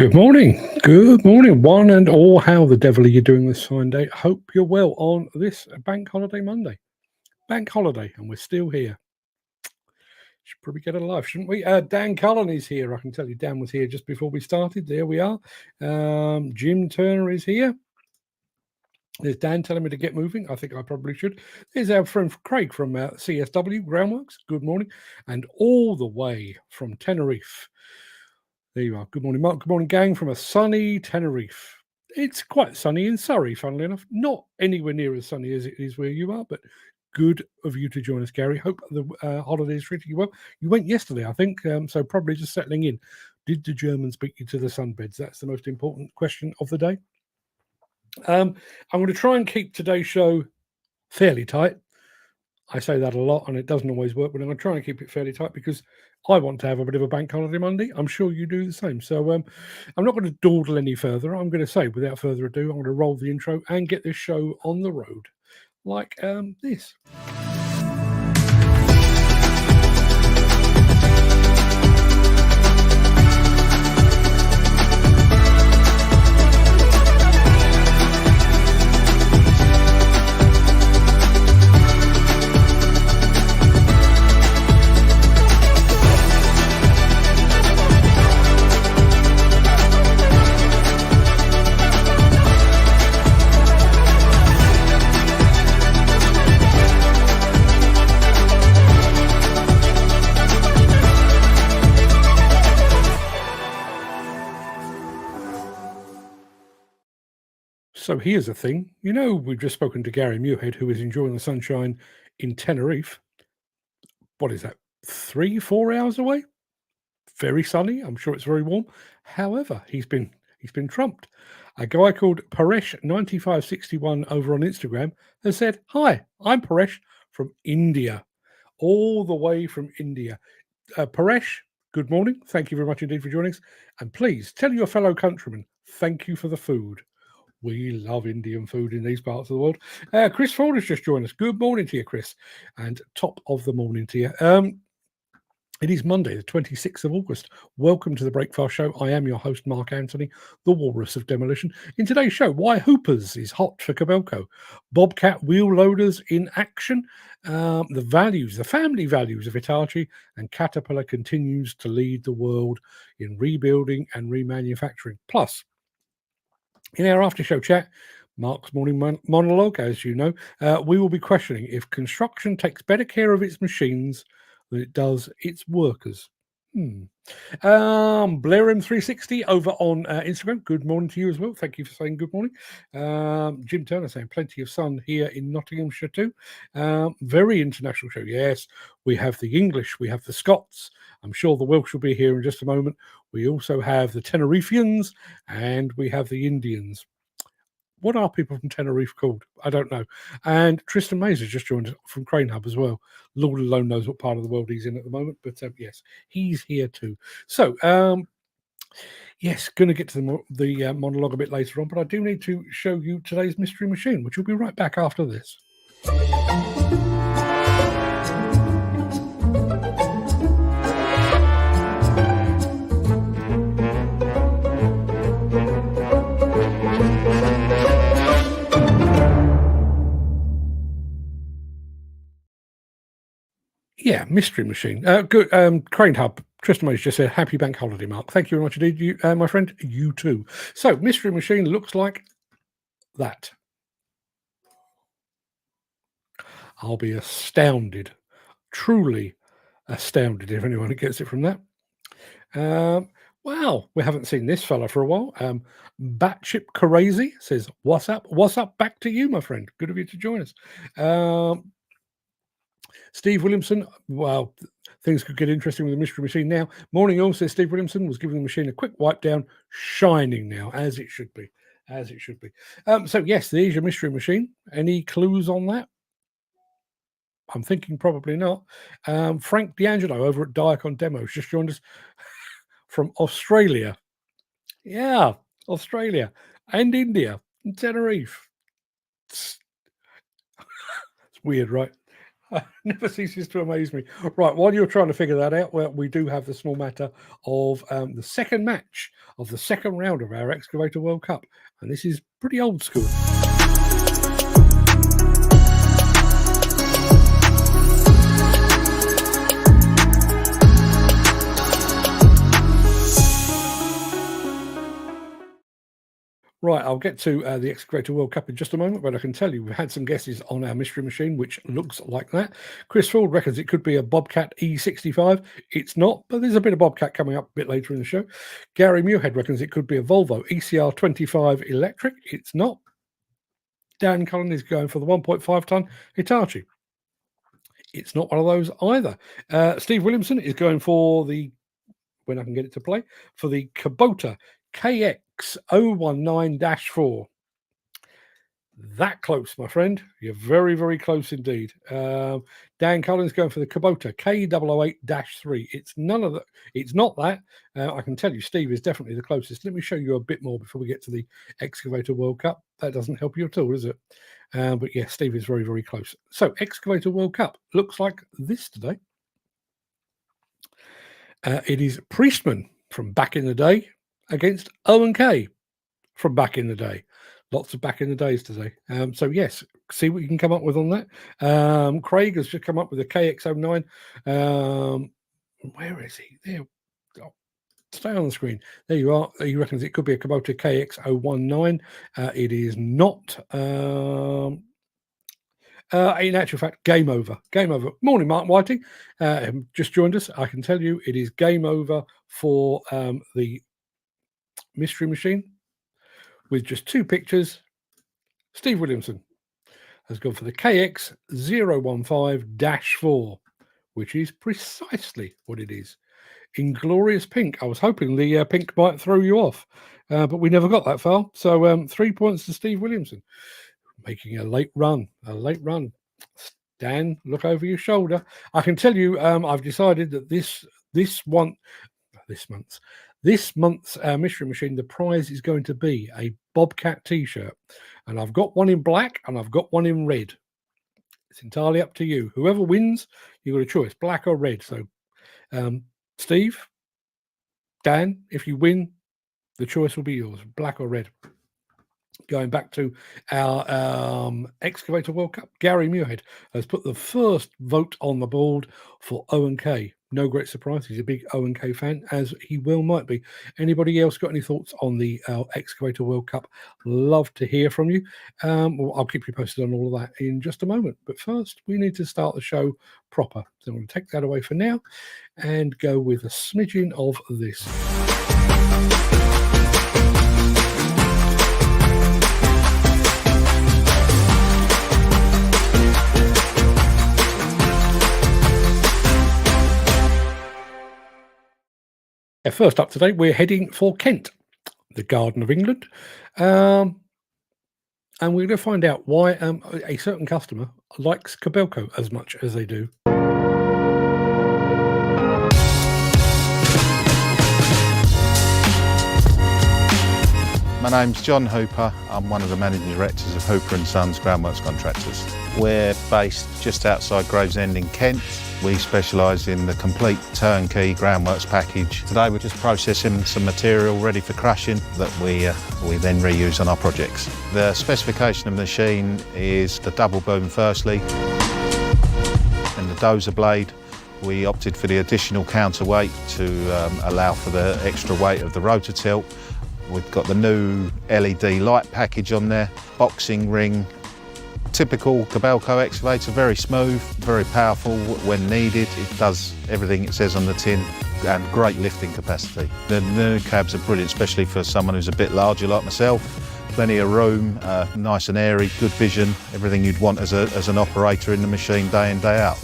Good morning, one and all. How the devil are you doing this fine day? Hope you're well on this Bank Holiday Monday. Bank holiday, and we're still here. Should probably get a life, shouldn't we? Dan Cullen is here. I can tell you Dan was here just before we started. There we are. Jim Turner is here. There's Dan telling me to get moving. I think I probably should. There's our friend Craic from CSW Groundworks. Good morning. And all the way from Tenerife. There you are. Good morning, Mark. Good morning, gang, from a sunny Tenerife. It's quite sunny in Surrey, funnily enough. Not anywhere near as sunny as it is where you are, but good of you to join us, Gary. Hope the holiday is treating you well. You went yesterday, I think, so probably just settling in. Did the Germans beat you to the sunbeds? That's the most important question of the day. I'm going to try and keep today's show fairly tight. I say that a lot, and it doesn't always work, but I'm going to try and keep it fairly tight because I want to have a bit of a bank holiday Monday. I'm sure you do the same. So I'm not going to dawdle any further. I'm going to say, without further ado, I'm going to roll the intro and get this show on the road like this. So here's a thing. You know, we've just spoken to Gary Muirhead, who is enjoying the sunshine in Tenerife. What is that, 3-4 hours away? Very sunny. I'm sure it's very warm. However, he's been trumped. A guy called Paresh9561 over on Instagram has said, "Hi, I'm Paresh from India, all the way from India." Paresh, good morning. Thank you very much indeed for joining us. And please tell your fellow countrymen, thank you for the food. We love Indian food in these parts of the world. Chris Ford has just joined us. Good morning to you, Chris. And top of the morning to you. It is Monday, the 26th of August. Welcome to the Breakfast Show. I am your host, Mark Anthony, the Walrus of Demolition. In today's show, why Hoopers is hot for Kobelco, Bobcat wheel loaders in action, the family values of Hitachi, and Caterpillar continues to lead the world in rebuilding and remanufacturing. Plus, in our after-show chat, Mark's morning monologue, as you know, we will be questioning if construction takes better care of its machines than it does its workers. Blair M360 over on Instagram. Good morning to you as well. Thank you for saying good morning. Jim Turner saying plenty of sun here in Nottinghamshire too. Very international show. Yes, we have the English, we have the Scots. I'm sure the Welsh will be here in just a moment. We also have the Tenerifeans and we have the Indians. What are people from Tenerife called? I don't know. And Tristan Mays has just joined us from Crane Hub as well. Lord alone knows what part of the world he's in at the moment, but yes, he's here too. So, yes, going to get to the monologue a bit later on, but I do need to show you today's mystery machine, which will be right back after this. Yeah, mystery machine. Good. Crane Hub. Tristan Mays just said, "Happy Bank Holiday, Mark." Thank you very much indeed, you, my friend. You too. So, mystery machine looks like that. I'll be astounded, truly astounded, if anyone gets it from that. Wow, we haven't seen this fella for a while. Batship Crazy says, "What's up? What's up? Back to you, my friend. Good of you to join us." Steve Williamson, well, things could get interesting with the mystery machine now. Morning all, says Steve Williamson, was giving the machine a quick wipe down, shining now, as it should be. As it should be. So, yes, there's your mystery machine. Any clues on that? I'm thinking probably not. Frank D'Angelo over at Diacon Demos just joined us from Australia. Yeah, Australia and India and Tenerife. It's weird, right? Never ceases to amaze me. Right, while you're trying to figure that out, well, we do have the small matter of the second match of the second round of our Excavator World Cup. And this is pretty old school. Right, I'll get to the Excavator World Cup in just a moment, but I can tell you we've had some guesses on our mystery machine, which looks like that. Chris Ford reckons it could be a Bobcat E65. It's not, but there's a bit of Bobcat coming up a bit later in the show. Gary Muirhead reckons it could be a Volvo ECR25 electric. It's not. Dan Cullen is going for the 1.5-ton Hitachi. It's not one of those either. Steve Williamson is going for the, when I can get it to play, for the Kubota KX019-4. That close, my friend. You're very, very close indeed. Dan Cullen's going for the Kubota K008-3. It's none of that. It's not that. I can tell you, Steve is definitely the closest. Let me show you a bit more before we get to the Excavator World Cup. That doesn't help you at all, does it? But yeah, Steve is very, very close. So, Excavator World Cup looks like this today. It is Priestman from back in the day against O&K from back in the day. Lots of back in the days today. So yes, see what you can come up with on that. Craic has just come up with a KX09. Where is he? There. Oh, stay on the screen. There you are. He reckons it could be a Kubota KX019. It is not. In actual fact, game over. Game over. Morning, Mark Whiting. Just joined us. I can tell you it is game over for the mystery machine. With just two pictures, Steve Williamson has gone for the KX015-4, which is precisely what it is. In glorious pink. I was hoping the pink might throw you off, but we never got that far. So 3 points to Steve Williamson, making a late run. Dan, look over your shoulder. I can tell you, I've decided that this month's mystery machine, the prize is going to be a Bobcat t-shirt, and I've got one in black and I've got one in red. It's entirely up to you. Whoever wins, you've got a choice, black or red. So Steve, Dan, if you win, the choice will be yours, black or red. Going back to our Excavator World Cup, Gary Muirhead has put the first vote on the board for O&K. No great surprise. He's a big O&K fan, as he well might be. Anybody else got any thoughts on the Excavator World Cup? Love to hear from you. Well, I'll keep you posted on all of that in just a moment. But first, we need to start the show proper. So I'm going to take that away for now and go with a smidgen of this. First up today, we're heading for Kent, the Garden of England, and we're going to find out why a certain customer likes Kobelco as much as they do. My name's John Hooper. I'm one of the managing directors of Hooper & Sons Groundworks Contractors. We're based just outside Gravesend in Kent. We specialise in the complete turnkey groundworks package. Today we're just processing some material ready for crushing that we then reuse on our projects. The specification of the machine is the double boom firstly and the dozer blade. We opted for the additional counterweight to allow for the extra weight of the rotor tilt. We've got the new LED light package on there, boxing ring, typical Kobelco excavator, very smooth, very powerful when needed. It does everything it says on the tin and great lifting capacity. The new cabs are brilliant, especially for someone who's a bit larger like myself. Plenty of room, nice and airy, good vision, everything you'd want as an operator in the machine day in, day out.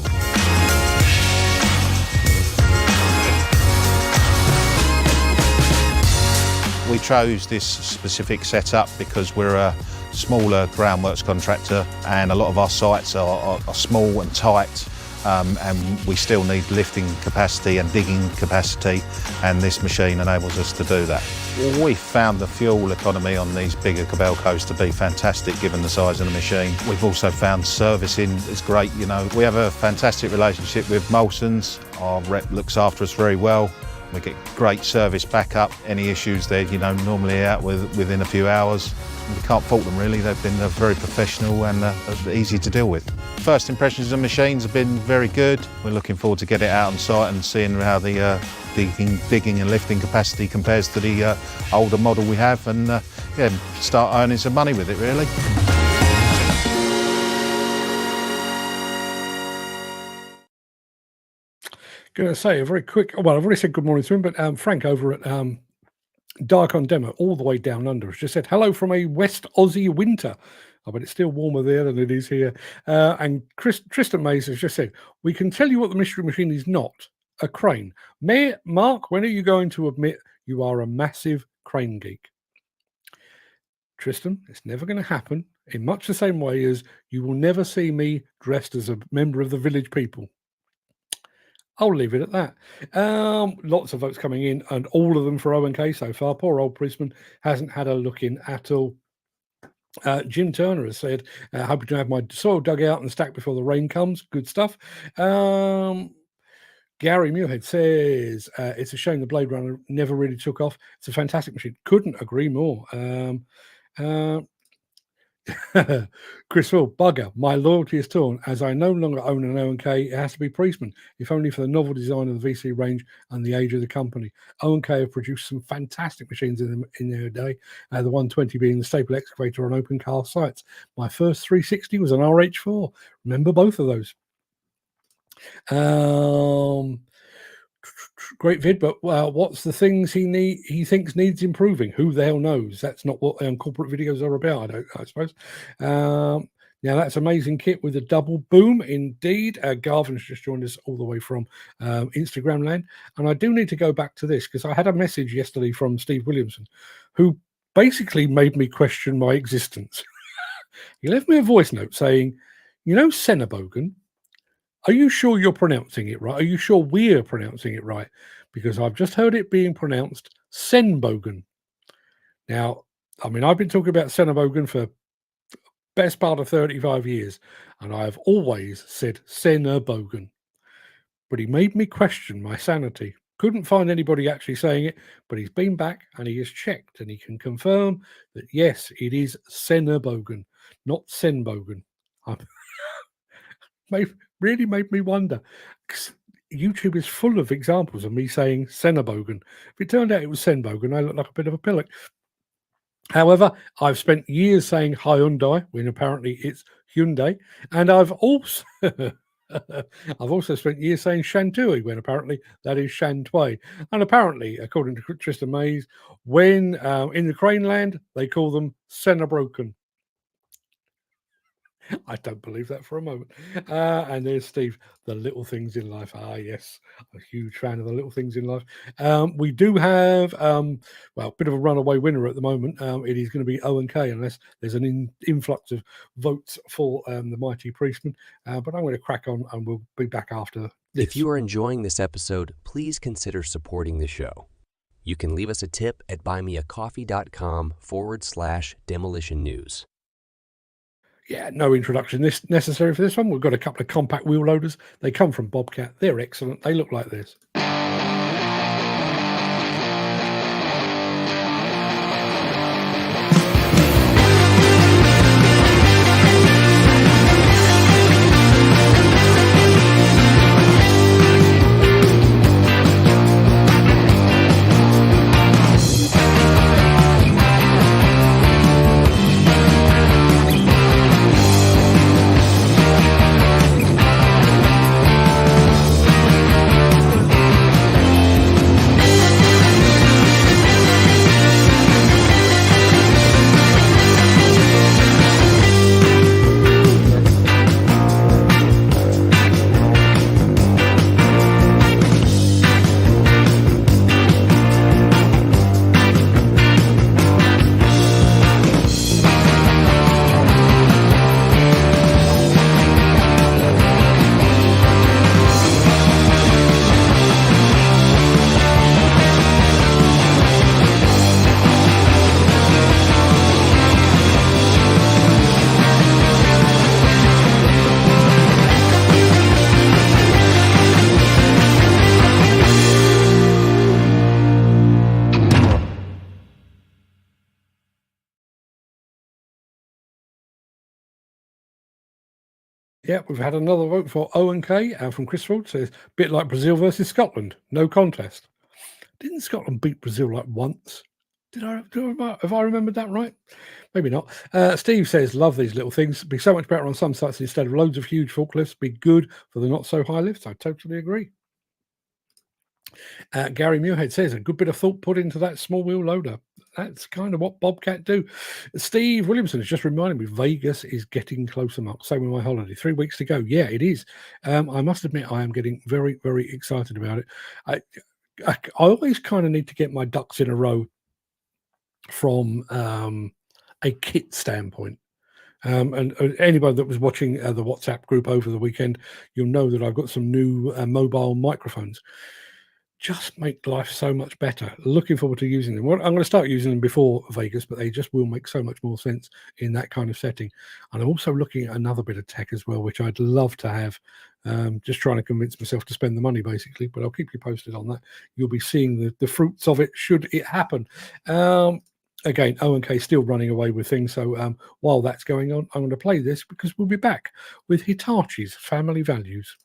We chose this specific setup because we're a smaller groundworks contractor and a lot of our sites are small and tight, and we still need lifting capacity and digging capacity, and this machine enables us to do that. We found the fuel economy on these bigger Kobelcos to be fantastic given the size of the machine. We've also found servicing is great, you know. We have a fantastic relationship with Molson's. Our rep looks after us very well. We get great service backup. Any issues they're, normally out within a few hours. We can't fault them really. They've been very professional and easy to deal with. First impressions of the machines have been very good. We're looking forward to get it out on site and seeing how the digging and lifting capacity compares to the older model we have, and start earning some money with it really. Going to say a very quick, well, I've already said good morning to him, but Frank over at Dark on Demo, all the way down under, has just said hello from a West Aussie winter. I bet it's still warmer there than it is here. And Tristan Mays has just said, we can tell you what the mystery machine is not: a crane. Mark, when are you going to admit you are a massive crane geek? Tristan, it's never going to happen, in much the same way as you will never see me dressed as a member of the village people. I'll leave it at that. Lots of votes coming in, and all of them for O&K so far. Poor old Brisbane hasn't had a look in at all. Jim Turner has said, hoping to have my soil dug out and stacked before the rain comes. Good stuff. Gary Muirhead says, it's a shame the Blade Runner never really took off. It's a fantastic machine. Couldn't agree more. Chris Will, bugger, my loyalty is torn as I no longer own an O&K. It has to be Priestman, if only for the novel design of the VC range and the age of the company. O&K have produced some fantastic machines in their day, the 120 being the staple excavator on open cast sites. My first 360 was an RH4. Remember both of those. Great vid, but what's the things he thinks needs improving? Who the hell knows? That's not what corporate videos are about, I suppose. Now that's amazing kit with a double boom indeed. Garvin's just joined us all the way from Instagram land, and I do need to go back to this because I had a message yesterday from Steve Williamson, who basically made me question my existence. He left me a voice note saying, Senebogen, are you sure you're pronouncing it right? Are you sure we're pronouncing it right? Because I've just heard it being pronounced Senbogen. Now, I've been talking about Senebogen for best part of 35 years, and I've always said Senebogen. But he made me question my sanity. Couldn't find anybody actually saying it, but he's been back and he has checked, and he can confirm that, yes, it is Senebogen, not Senbogen. Really made me wonder. YouTube is full of examples of me saying Senebogen. If it turned out it was Senbogen, I look like a bit of a pillock. However, I've spent years saying Hyundai when apparently it's Hyundai, and I've also spent years saying Shantui when apparently that is Shantui. And apparently, according to Tristan Mays, when in the crane land they call them Senebroken. I don't believe that for a moment. And there's Steve, the little things in life. Ah, yes, I'm a huge fan of the little things in life. We do have, a bit of a runaway winner at the moment. It is going to be O&K unless there's an influx of votes for the Mighty Priestman. But I'm going to crack on and we'll be back after this. If you are enjoying this episode, please consider supporting the show. You can leave us a tip at buymeacoffee.com/demolition news. Yeah, no introduction necessary for this one. We've got a couple of compact wheel loaders. They come from Bobcat. They're excellent. They look like this. Yeah, we've had another vote for O&K from Chris Ford. Says, bit like Brazil versus Scotland. No contest. Didn't Scotland beat Brazil like once? Have I remembered that right? Maybe not. Steve says, love these little things. Be so much better on some sites instead of loads of huge forklifts. Be good for the not so high lifts. I totally agree. Gary Muirhead says, a good bit of thought put into that small wheel loader. That's kind of what Bobcat do. Steve Williamson has just reminded me Vegas is getting closer, Mark. Same with my holiday. 3 weeks to go. Yeah, it is. I must admit, I am getting very, very excited about it. I always kind of need to get my ducks in a row from a kit standpoint. And anybody that was watching the WhatsApp group over the weekend, you'll know that I've got some new mobile microphones. Just make life so much better. Looking forward to using them. Well, I'm going to start using them before Vegas, but they just will make so much more sense in that kind of setting. And I'm also looking at another bit of tech as well, which I'd love to have. Just trying to convince myself to spend the money, basically. But I'll keep you posted on that. You'll be seeing the fruits of it should it happen. Again, O&K still running away with things. So while that's going on, I'm going to play this because we'll be back with Hitachi's Family Values.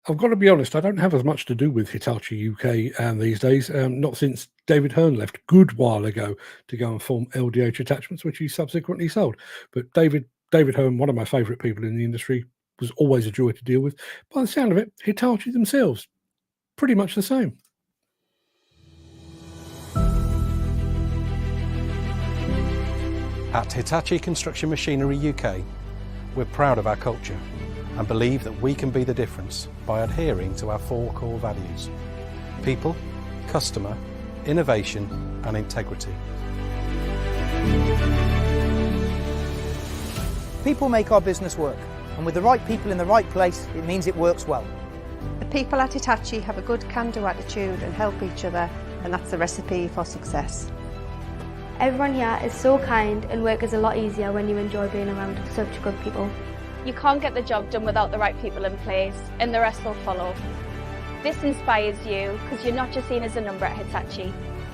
I've got to be honest, I don't have as much to do with Hitachi UK these days, not since David Hearn left a good while ago to go and form LDH Attachments, which he subsequently sold. But David Hearn, one of my favourite people in the industry, was always a joy to deal with. By the sound of it, Hitachi themselves, pretty much the same. At Hitachi Construction Machinery UK, we're proud of our culture and believe that we can be the difference by adhering to our 4 core values: people, customer, innovation and integrity. People make our business work, and with the right people in the right place, it means it works well. The people at Hitachi have a good can-do attitude and help each other, and that's the recipe for success. Everyone here is so kind, and work is a lot easier when you enjoy being around such good people. You can't get the job done without the right people in place, and the rest will follow. This inspires you because you're not just seen as a number at Hitachi.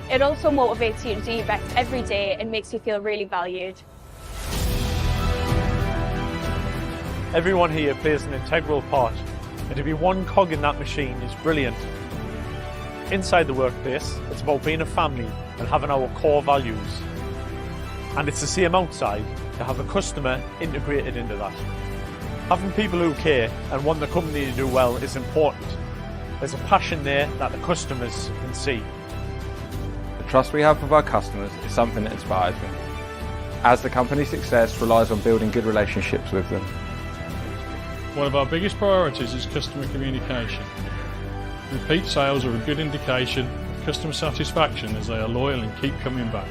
It also motivates you to do your best every day and makes you feel really valued. Everyone here plays an integral part, and to be one cog in that machine is brilliant. Inside the workplace, it's about being a family and having our core values. And it's the same outside, to have a customer integrated into that. Having people who care and want the company to do well is important. There's a passion there that the customers can see. The trust we have with our customers is something that inspires me, as the company's success relies on building good relationships with them. One of our biggest priorities is customer communication. Repeat sales are a good indication of customer satisfaction as they are loyal and keep coming back.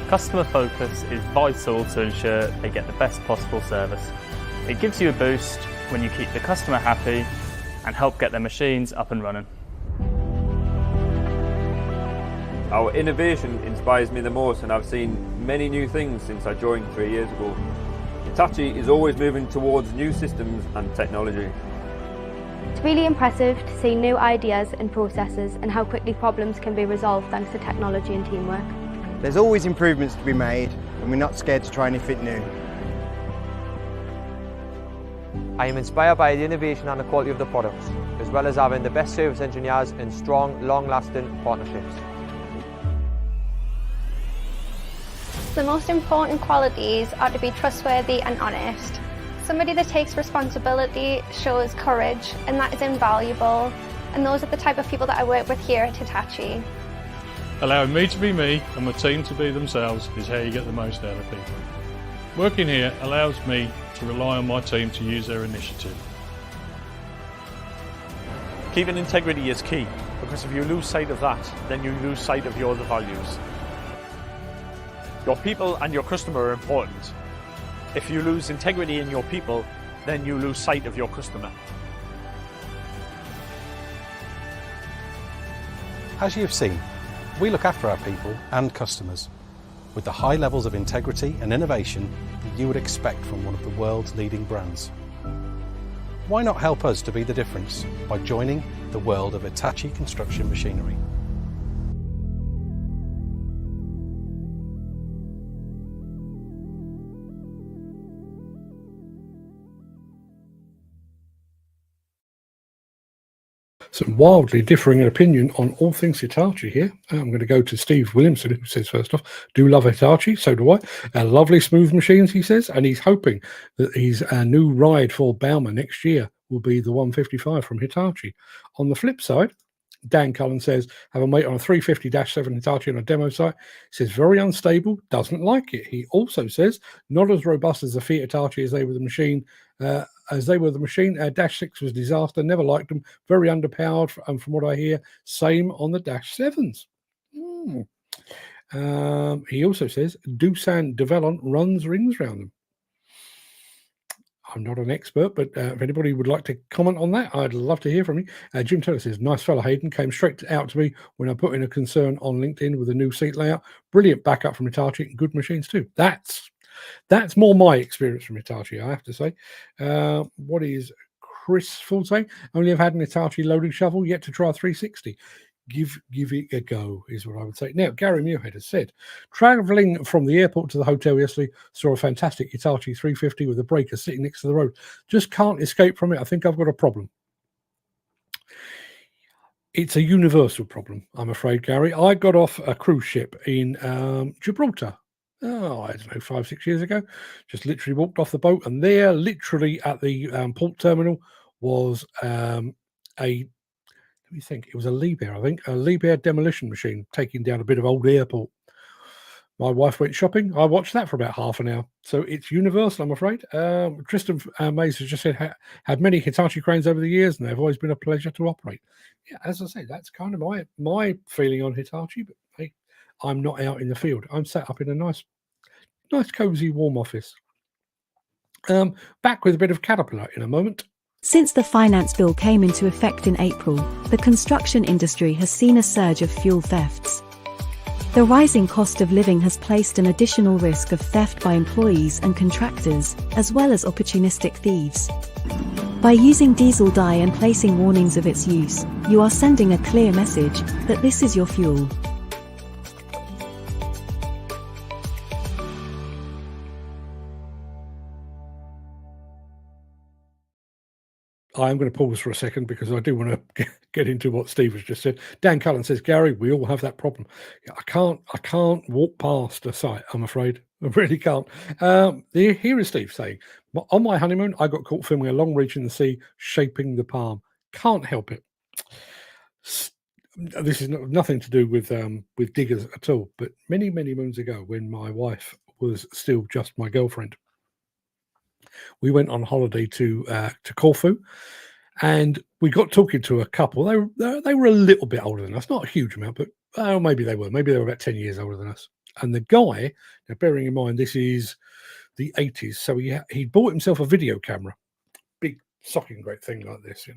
Customer focus is vital to ensure they get the best possible service. It gives you a boost when you keep the customer happy and help get their machines up and running. Our innovation inspires me the most, and I've seen many new things since I joined 3 years ago. Hitachi is always moving towards new systems and technology. It's really impressive to see new ideas and processes and how quickly problems can be resolved thanks to technology and teamwork. There's always improvements to be made, and we're not scared to try anything new. I am inspired by the innovation and the quality of the products, as well as having the best service engineers and strong, long-lasting partnerships. The most important qualities are to be trustworthy and honest. Somebody that takes responsibility shows courage, and that is invaluable. And those are the type of people that I work with here at Hitachi. Allowing me to be me and my team to be themselves is how you get the most out of people. Working here allows me to rely on my team to use their initiative. Keeping integrity is key, because if you lose sight of that, then you lose sight of your other values. Your people and your customer are important. If you lose integrity in your people, then you lose sight of your customer. As you have seen, we look after our people and customers with the high levels of integrity and innovation that you would expect from one of the world's leading brands. Why not help us to be the difference by joining the world of Hitachi construction machinery? Some wildly differing opinion on all things Hitachi here. I'm going to go to Steve Williamson, who says, first off, do love Hitachi, so do I. Lovely smooth machines, he says, and he's hoping that his new ride for Bauma next year will be the 155 from Hitachi. On the flip side, Dan Cullen says, have a mate on a 350-7 Hitachi on a demo site. He says, very unstable, doesn't like it. He also says, not as robust as the Fiat Hitachi as they were the machine. Dash 6 was disaster, never liked them, very underpowered, and from what I hear, same on the Dash 7s. He also says, Doosan Develon runs rings around them. I'm not an expert, but if anybody would like to comment on that, I'd love to hear from you. Jim Taylor says, nice fella, Hayden. Came straight out to me when I put in a concern on LinkedIn with a new seat layout. Brilliant backup from Hitachi. Good machines too. That's more my experience from Hitachi, I have to say. What is Chris Full saying? Only have had an Hitachi loading shovel, yet to try a 360. Give it a go, is what I would say. Now, Gary Muirhead has said, travelling from the airport to the hotel yesterday, saw a fantastic Hitachi 350 with a breaker sitting next to the road. Just can't escape from it. I think I've got a problem. It's a universal problem, I'm afraid, Gary. I got off a cruise ship in Gibraltar. I don't know, 5-6 years ago. Just literally walked off the boat, and there, literally at the port terminal, was let me think. It was a Liebherr, I think, a Liebherr demolition machine taking down a bit of old airport. My wife went shopping. I watched that for about half an hour. So it's universal, I'm afraid. Tristan Mays has just said, had many Hitachi cranes over the years, and they've always been a pleasure to operate. Yeah, as I say, that's kind of my feeling on Hitachi, but hey, I'm not out in the field. I'm sat up in a nice, cozy, warm office. Back with a bit of Caterpillar in a moment. Since the finance bill came into effect in April, the construction industry has seen a surge of fuel thefts. The rising cost of living has placed an additional risk of theft by employees and contractors, as well as opportunistic thieves. By using diesel dye and placing warnings of its use, you are sending a clear message that this is your fuel. I'm going to pause for a second because I do want to get into what Steve has just said. Dan Cullen says, Gary, we all have that problem. I can't walk past a site, I'm afraid. I really can't. Here is Steve saying, on my honeymoon, I got caught filming a long reach in the sea, shaping the palm. Can't help it. This is nothing to do with diggers at all, but many, many moons ago, when my wife was still just my girlfriend, we went on holiday to Corfu, and we got talking to a couple. They were a little bit older than us, not a huge amount, but maybe they were about 10 years older than us. And the guy, now bearing in mind this is the 80s, so he bought himself a video camera, big socking great thing like this,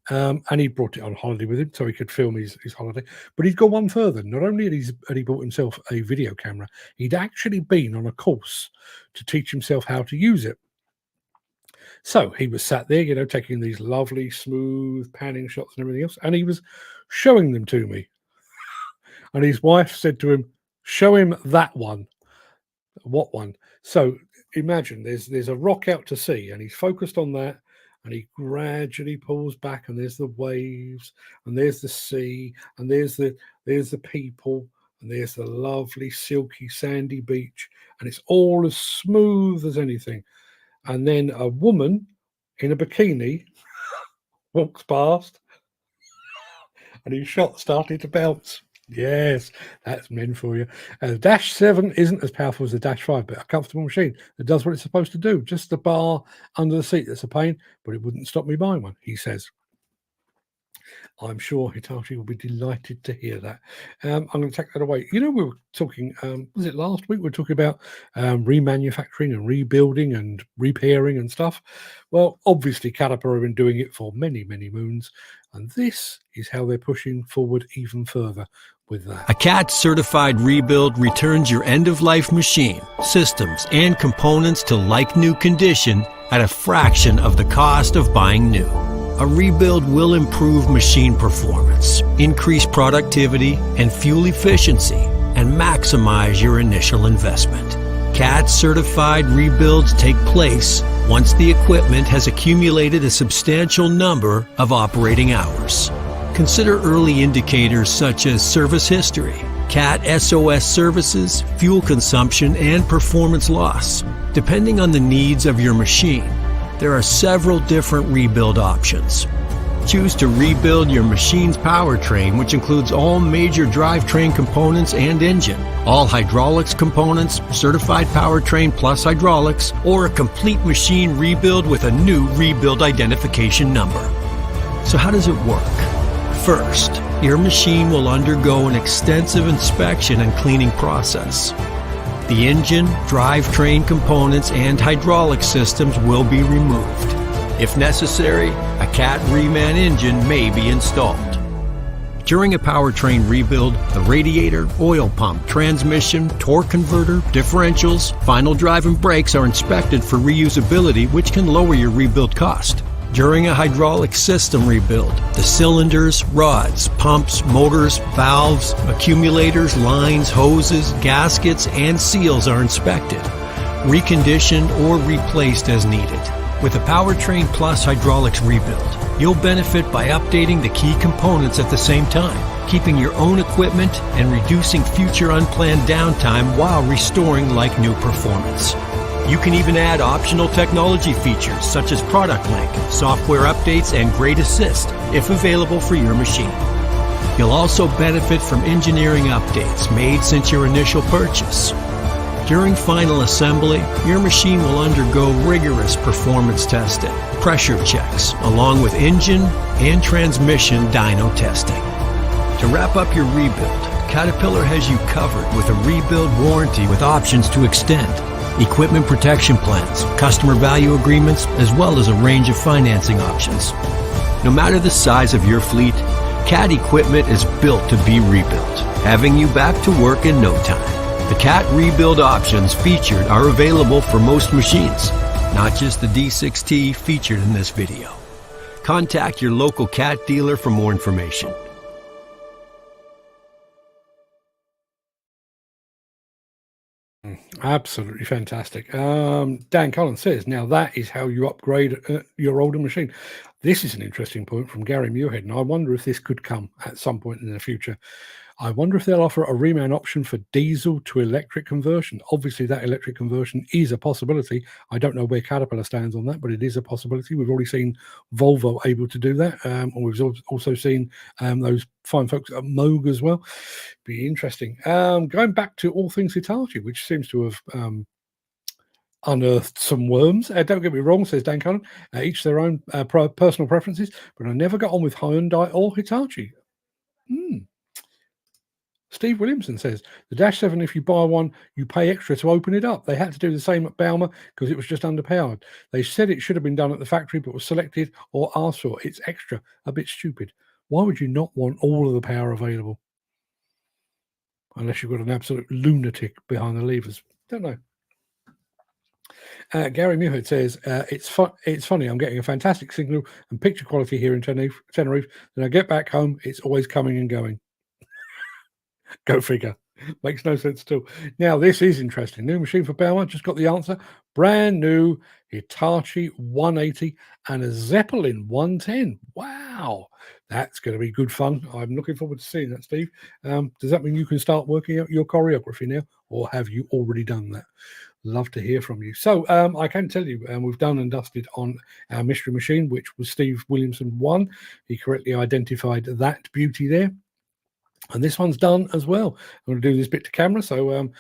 and he brought it on holiday with him so he could film his holiday. But he'd gone one further. Not only had he bought himself a video camera, he'd actually been on a course to teach himself how to use it. So he was sat there, taking these lovely, smooth panning shots and everything else, and he was showing them to me. And his wife said to him, show him that one. What one? So imagine there's a rock out to sea, and he's focused on that, and he gradually pulls back, and there's the waves, and there's the sea, and there's the people, and there's the lovely, silky, sandy beach, and it's all as smooth as anything. And then a woman in a bikini walks past, and his shot started to bounce. Yes, that's men for you. The Dash 7 isn't as powerful as the Dash 5, but a comfortable machine that does what it's supposed to do. Just the bar under the seat that's a pain, but it wouldn't stop me buying one, he says. I'm sure Hitachi will be delighted to hear that. I'm going to take that away. You know, we were talking, was it last week? We were talking about remanufacturing and rebuilding and repairing and stuff. Well, obviously, Caterpillar have been doing it for many, many moons. And this is how they're pushing forward even further with that. A CAT certified rebuild returns your end-of-life machine, systems, and components to like-new condition at a fraction of the cost of buying new. A rebuild will improve machine performance, increase productivity and fuel efficiency, and maximize your initial investment. CAT certified rebuilds take place once the equipment has accumulated a substantial number of operating hours. Consider early indicators such as service history, CAT SOS services, fuel consumption, and performance loss. Depending on the needs of your machine, there are several different rebuild options. Choose to rebuild your machine's powertrain, which includes all major drivetrain components and engine, all hydraulics components, certified powertrain plus hydraulics, or a complete machine rebuild with a new rebuild identification number. So how does it work? First, your machine will undergo an extensive inspection and cleaning process. The engine, drivetrain components, and hydraulic systems will be removed. If necessary, a CAT reman engine may be installed. During a powertrain rebuild, the radiator, oil pump, transmission, torque converter, differentials, final drive and brakes are inspected for reusability, which can lower your rebuild cost. During a hydraulic system rebuild, the cylinders, rods, pumps, motors, valves, accumulators, lines, hoses, gaskets, and seals are inspected, reconditioned, or replaced as needed. With a Powertrain Plus hydraulics rebuild, you'll benefit by updating the key components at the same time, keeping your own equipment and reducing future unplanned downtime while restoring like-new performance. You can even add optional technology features such as Product Link, software updates, and Great Assist if available for your machine. You'll also benefit from engineering updates made since your initial purchase. During final assembly, your machine will undergo rigorous performance testing, pressure checks, along with engine and transmission dyno testing. To wrap up your rebuild, Caterpillar has you covered with a rebuild warranty with options to extend, equipment protection plans, customer value agreements, as well as a range of financing options. No matter the size of your fleet, CAT equipment is built to be rebuilt, having you back to work in no time. The CAT rebuild options featured are available for most machines, not just the D6T featured in this video. Contact your local CAT dealer for more information. Absolutely fantastic. Dan Cullen says, now that is how you upgrade your older machine. This is an interesting point from Gary Muirhead, and I wonder if this could come at some point in the future. I wonder if they'll offer a reman option for diesel to electric conversion. Obviously, that electric conversion is a possibility. I don't know where Caterpillar stands on that, but it is a possibility. We've already seen Volvo able to do that. And we've also seen those fine folks at Moog as well. Be interesting. Going back to all things Hitachi, which seems to have unearthed some worms. Don't get me wrong, says Dan Cullen. Each their own personal preferences, but I never got on with Hyundai or Hitachi. Steve Williamson says, the Dash 7, if you buy one, you pay extra to open it up. They had to do the same at Bauma because it was just underpowered. They said it should have been done at the factory, but was selected or asked for. It's extra. A bit stupid. Why would you not want all of the power available? Unless you've got an absolute lunatic behind the levers. Don't know. Gary Muirhead says, it's funny, I'm getting a fantastic signal and picture quality here in Tenerife. Then I get back home, it's always coming and going. Go figure. Makes no sense at all. Now, this is interesting. New machine for Bauma. Just got the answer. Brand new Hitachi 180 and a Zeppelin 110. Wow. That's going to be good fun. I'm looking forward to seeing that, Steve. Does that mean you can start working out your choreography now, or have you already done that? Love to hear from you. So I can tell you, we've done and dusted on our mystery machine, which was Steve Williamson 1. He correctly identified that beauty there. And this one's done as well. I'm going to do this bit to camera. So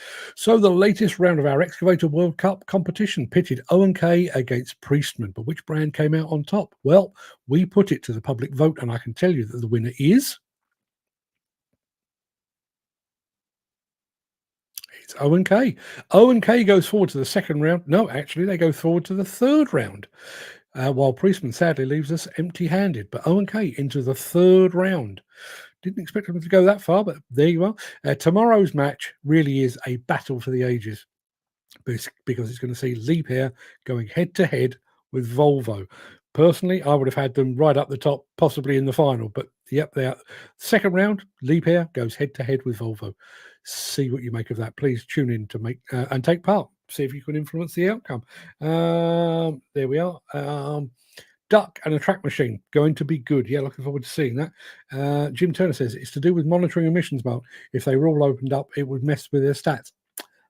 the latest round of our Excavator World Cup competition pitted O&K against Priestman. But which brand came out on top? Well, we put it to the public vote, and I can tell you that the winner is... it's O&K. O&K goes forward to the second round. No, actually, they go forward to the third round. While Priestman sadly leaves us empty-handed. But O&K into the third round. Didn't expect them to go that far, but there you are. Tomorrow's match really is a battle for the ages because it's going to see Leap Air going head-to-head with Volvo. Personally, I would have had them right up the top, possibly in the final. But, yep, they are. Second round, Leap Air goes head-to-head with Volvo. See what you make of that. Please tune in to make and take part. See if you can influence the outcome. There we are. Duck and a track machine, going to be good. Yeah, looking forward to seeing that. Jim Turner says it's to do with monitoring emissions, Mark. If they were all opened up, it would mess with their stats.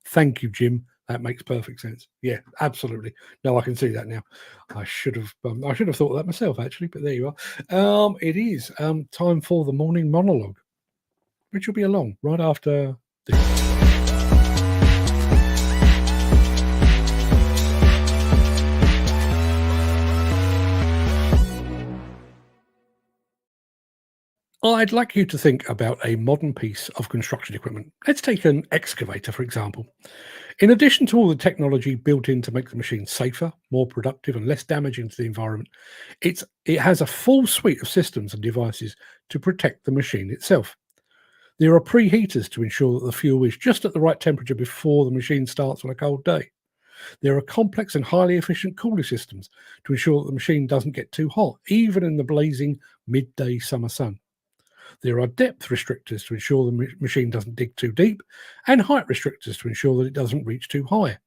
Thank you, Jim. That makes perfect sense. Yeah, absolutely. No, I can see that now. I should have thought of that myself, actually, but there you are. It is time for the morning monologue, which will be along right after this. I'd like you to think about a modern piece of construction equipment. Let's take an excavator, for example. In addition to all the technology built in to make the machine safer, more productive, and less damaging to the environment, it has a full suite of systems and devices to protect the machine itself. There are preheaters to ensure that the fuel is just at the right temperature before the machine starts on a cold day. There are complex and highly efficient cooling systems to ensure that the machine doesn't get too hot, even in the blazing midday summer sun. There are depth restrictors to ensure the machine doesn't dig too deep, and height restrictors to ensure that it doesn't reach too high.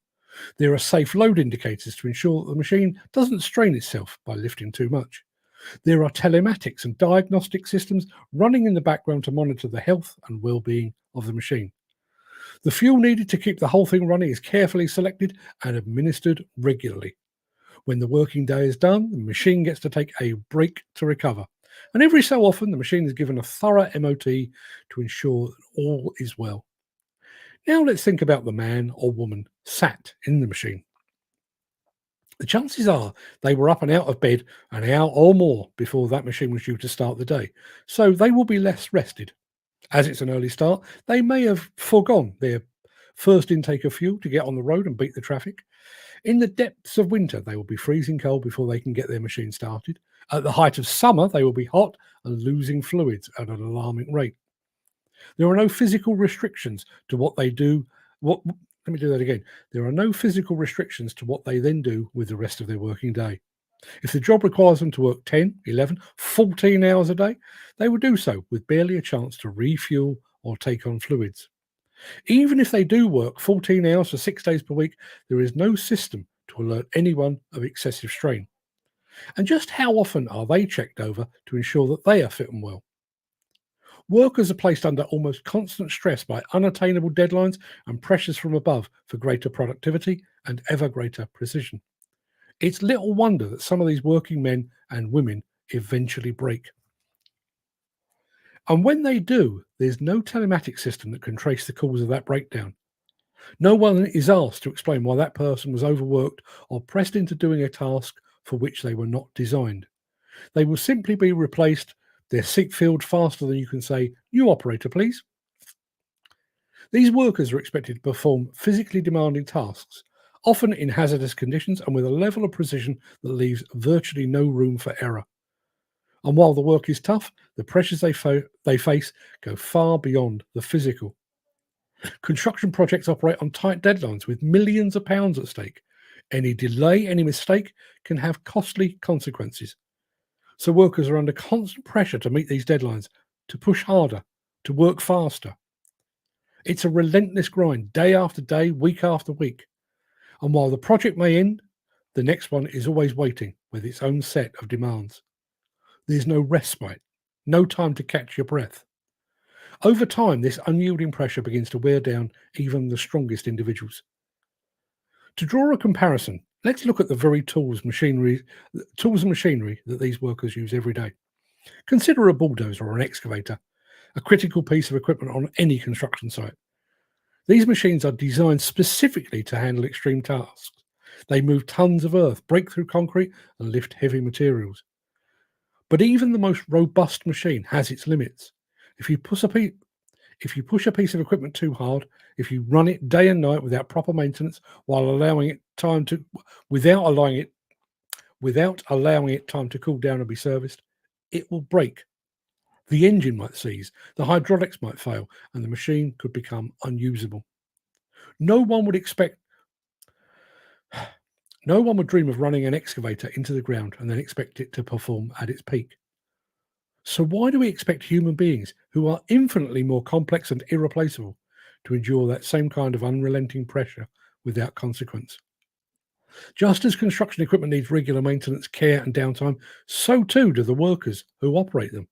There are safe load indicators to ensure that the machine doesn't strain itself by lifting too much. There are telematics and diagnostic systems running in the background to monitor the health and well-being of the machine. The fuel needed to keep the whole thing running is carefully selected and administered regularly. When the working day is done, the machine gets to take a break to recover. And every so often, the machine is given a thorough MOT to ensure that all is well. Now let's think about the man or woman sat in the machine. The chances are they were up and out of bed an hour or more before that machine was due to start the day, so they will be less rested. As it's an early start, they may have foregone their first intake of fuel to get on the road and beat the traffic. In the depths of winter, they will be freezing cold before they can get their machine started. At the height of summer, they will be hot and losing fluids at an alarming rate. There are no physical restrictions to what they do. Let me do that again. There are no physical restrictions to what they then do with the rest of their working day. If the job requires them to work 10, 11, 14 hours a day, they will do so with barely a chance to refuel or take on fluids. Even if they do work 14 hours for 6 days per week, there is no system to alert anyone of excessive strain. And just how often are they checked over to ensure that they are fit and well? Workers are placed under almost constant stress by unattainable deadlines and pressures from above for greater productivity and ever greater precision. It's little wonder that some of these working men and women eventually break. And when they do, there's no telematic system that can trace the cause of that breakdown. No one is asked to explain why that person was overworked or pressed into doing a task for which they were not designed. They will simply be replaced, their seat filled faster than you can say, "New operator, please." These workers are expected to perform physically demanding tasks, often in hazardous conditions and with a level of precision that leaves virtually no room for error. And while the work is tough, the pressures they face go far beyond the physical. Construction projects operate on tight deadlines with millions of pounds at stake. Any delay, any mistake can have costly consequences. So workers are under constant pressure to meet these deadlines, to push harder, to work faster. It's a relentless grind, day after day, week after week. And while the project may end, the next one is always waiting with its own set of demands. There's no respite, no time to catch your breath. Over time, this unyielding pressure begins to wear down even the strongest individuals. To draw a comparison, let's look at the very tools and machinery that these workers use every day. Consider a bulldozer or an excavator. a critical piece of equipment on any construction site. These machines are designed specifically to handle extreme tasks. They move tons of earth, break through concrete, and lift heavy materials. But even the most robust machine has its limits. If you push a piece of equipment too hard, if you run it day and night without proper maintenance, without allowing it time to cool down and be serviced, it will break. The engine might seize, the hydraulics might fail, and the machine could become unusable. No one would dream of running an excavator into the ground and then expect it to perform at its peak. So why do we expect human beings, who are infinitely more complex and irreplaceable, to endure that same kind of unrelenting pressure without consequence? Just as construction equipment needs regular maintenance, care and downtime, so too do the workers who operate them.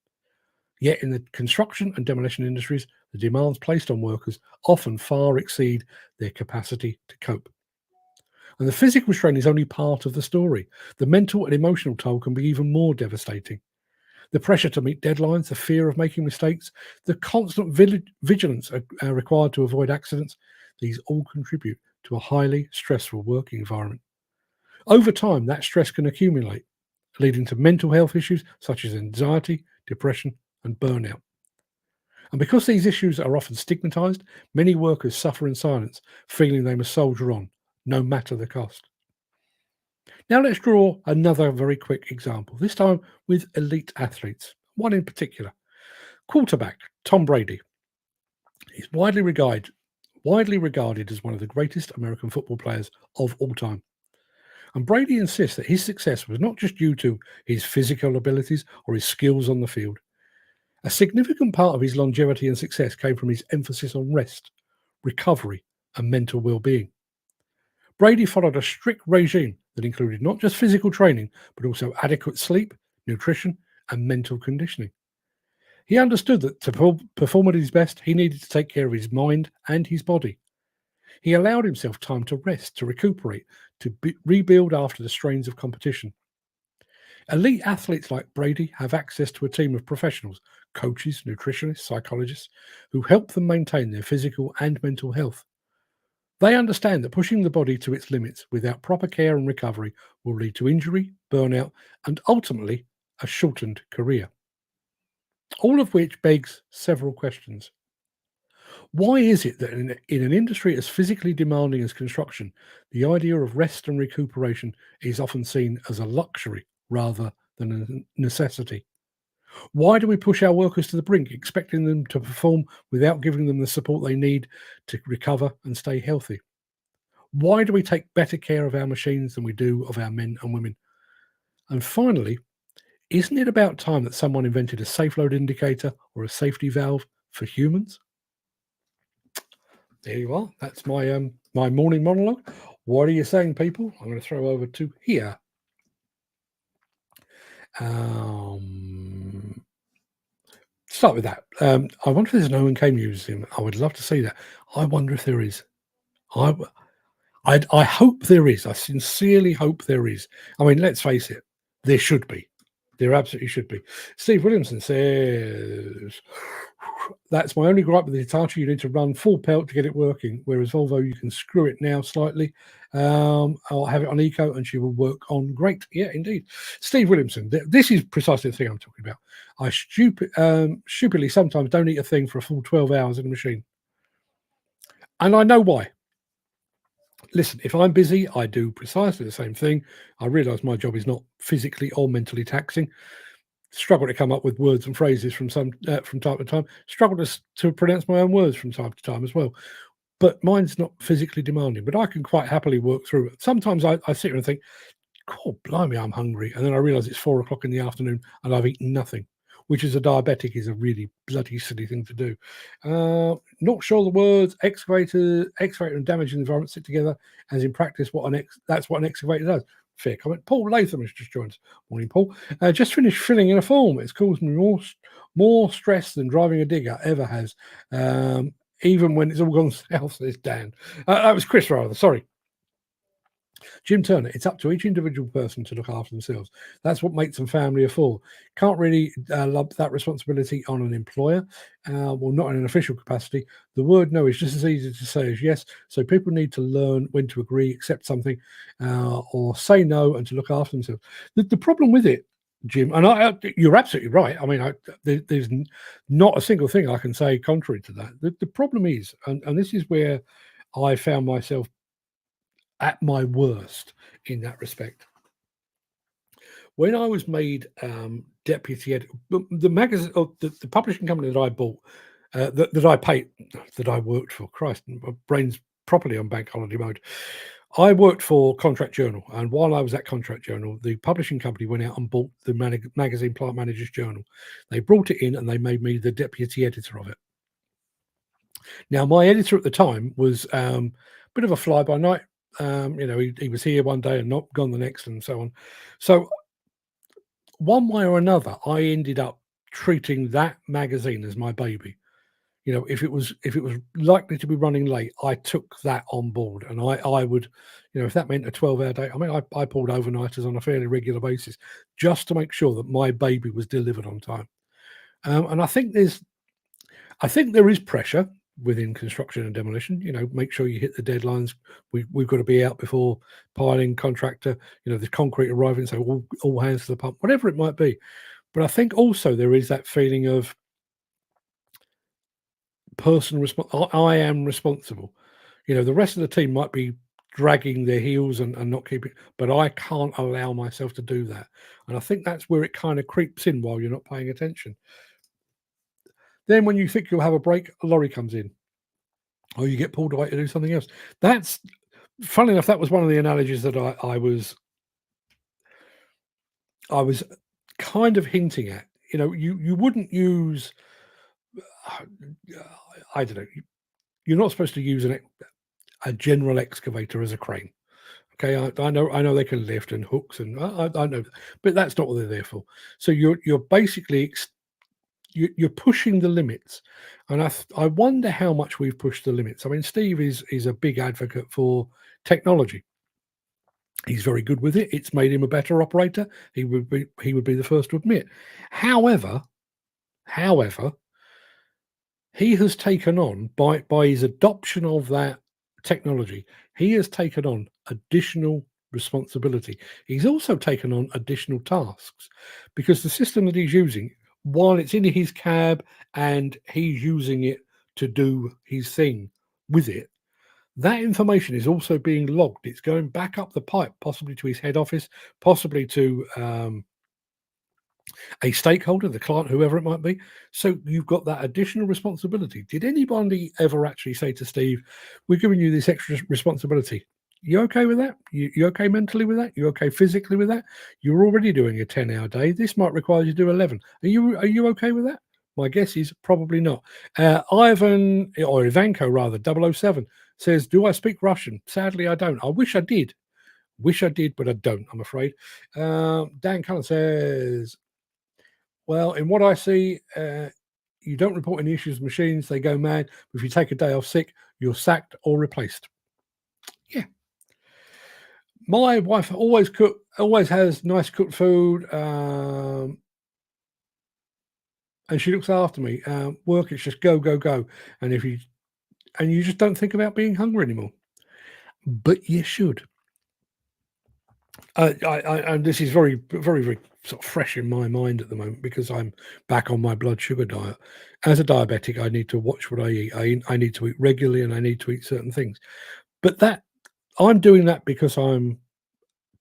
Yet in the construction and demolition industries, the demands placed on workers often far exceed their capacity to cope. And the physical strain is only part of the story. The mental and emotional toll can be even more devastating. The pressure to meet deadlines, the fear of making mistakes, the constant vigilance required to avoid accidents, these all contribute to a highly stressful working environment. Over time, that stress can accumulate, leading to mental health issues such as anxiety, depression, and burnout. And because these issues are often stigmatized, many workers suffer in silence, feeling they must soldier on, no matter the cost. Now let's draw another very quick example, this time with elite athletes, one in particular. Quarterback Tom Brady. He's widely regarded as one of the greatest American football players of all time. And Brady insists that his success was not just due to his physical abilities or his skills on the field. A significant part of his longevity and success came from his emphasis on rest, recovery, and mental well-being. Brady followed a strict regime that included not just physical training, but also adequate sleep, nutrition, and mental conditioning. He understood that to perform at his best, he needed to take care of his mind and his body. He allowed himself time to rest, to recuperate, to rebuild after the strains of competition. Elite athletes like Brady have access to a team of professionals, coaches, nutritionists, psychologists, who help them maintain their physical and mental health. They understand that pushing the body to its limits without proper care and recovery will lead to injury, burnout, and ultimately a shortened career. All of which begs several questions. Why is it that in an industry as physically demanding as construction, the idea of rest and recuperation is often seen as a luxury rather than a necessity? Why do we push our workers to the brink, expecting them to perform without giving them the support they need to recover and stay healthy? Why do we take better care of our machines than we do of our men and women? And finally, isn't it about time that someone invented a safe load indicator or a safety valve for humans? There you are. That's my my morning monologue. What are you saying, people? I'm going to throw over to here. Start with that. I wonder if there's an Owen K museum. I would love to see that. I wonder if there is. I hope there is. I sincerely hope there is. I mean, let's face it. There should be. There absolutely should be. Steve Williamson says, that's my only gripe with the Hitachi. You need to run full pelt to get it working, whereas Volvo, you can screw it now slightly. I'll have it on eco and she will work on great. Yeah, indeed. Steve Williamson, this is precisely the thing I'm talking about. I stupidly sometimes don't eat a thing for a full 12 hours in a machine. And I know why. Listen, if I'm busy, I do precisely the same thing. I realise my job is not physically or mentally taxing. Struggle to come up with words and phrases from time to time. Struggle to pronounce my own words from time to time as well. But mine's not physically demanding, but I can quite happily work through it. Sometimes I sit here and think, God, blimey, I'm hungry. And then I realise it's 4 o'clock in the afternoon and I've eaten nothing, which as a diabetic is a really bloody silly thing to do. Not sure the words excavator and damaging the environment sit together, as in practice that's what an excavator does. Fair comment. Paul Latham has just joined us. Morning, Paul. Just finished filling in a form. It's caused me more stress than driving a digger ever has. Even when it's all gone south, says Dan. That was Chris, rather. Sorry. Jim Turner, it's up to each individual person to look after themselves. That's what makes them family of four. Can't really lump that responsibility on an employer, well, not in an official capacity. The word no is just as easy to say as yes. So people need to learn when to agree, accept something, or say no, and to look after themselves. The problem with it, Jim, and you're absolutely right. I mean, there's not a single thing I can say contrary to that. The problem is, and this is where I found myself at my worst in that respect. When I was made deputy editor, the magazine, or the publishing company that I bought, that I paid, that I worked for, Christ, my brain's properly on bank holiday mode. I worked for Contract Journal, and while I was at Contract Journal, the publishing company went out and bought the magazine Plant Manager's Journal. They brought it in and they made me the deputy editor of it. Now, my editor at the time was a bit of a fly-by-night. He was here one day and not gone the next, and so on. So one way or another, I ended up treating that magazine as my baby. If it was likely to be running late, I took that on board, and I would, if that meant a 12-hour day. I mean, I pulled overnighters on a fairly regular basis just to make sure that my baby was delivered on time. And I think there is pressure within construction and demolition. Make sure you hit the deadlines. We've got to be out before piling, contractor, the concrete arriving, so all hands to the pump, whatever it might be. But I think also there is that feeling of I am responsible. The rest of the team might be dragging their heels and not keeping, but I can't allow myself to do that. And I think that's where it kind of creeps in while you're not paying attention. Then when you think you'll have a break, a lorry comes in, or you get pulled away to do something else. That's, funny enough, that was one of the analogies that I was kind of hinting at. You wouldn't use, I don't know, you're not supposed to use a general excavator as a crane. Okay, I know they can lift and hooks, and I know, but that's not what they're there for. So you're basically you're pushing the limits, and I wonder how much we've pushed the limits. I mean, Steve is a big advocate for technology. He's very good with it. It's made him a better operator. He would be the first to admit. However, he has taken on, by his adoption of that technology, he has taken on additional responsibility. He's also taken on additional tasks, because the system that he's using, while it's in his cab and he's using it to do his thing with it, that information is also being logged. It's going back up the pipe, possibly to his head office, possibly to a stakeholder, the client, whoever it might be. So you've got that additional responsibility. Did anybody ever actually say to Steve, we're giving you this extra responsibility? You okay with that? You okay mentally with that? You okay physically with that? You're already doing a 10-hour day. This might require you to do 11. Are you okay with that? My guess is probably not. Ivanko rather, 007 says, do I speak Russian? Sadly, I don't. I wish I did. But I don't, I'm afraid. Dan Cullen says, well, in what I see, you don't report any issues with machines. They go mad. If you take a day off sick, you're sacked or replaced. Yeah. My wife always has nice cooked food, and she looks after me. Work, it's just go, go, go. And you just don't think about being hungry anymore. But you should. And this is very, very, very sort of fresh in my mind at the moment, because I'm back on my blood sugar diet. As a diabetic, I need to watch what I eat. I need to eat regularly, and I need to eat certain things. But I'm doing that because I'm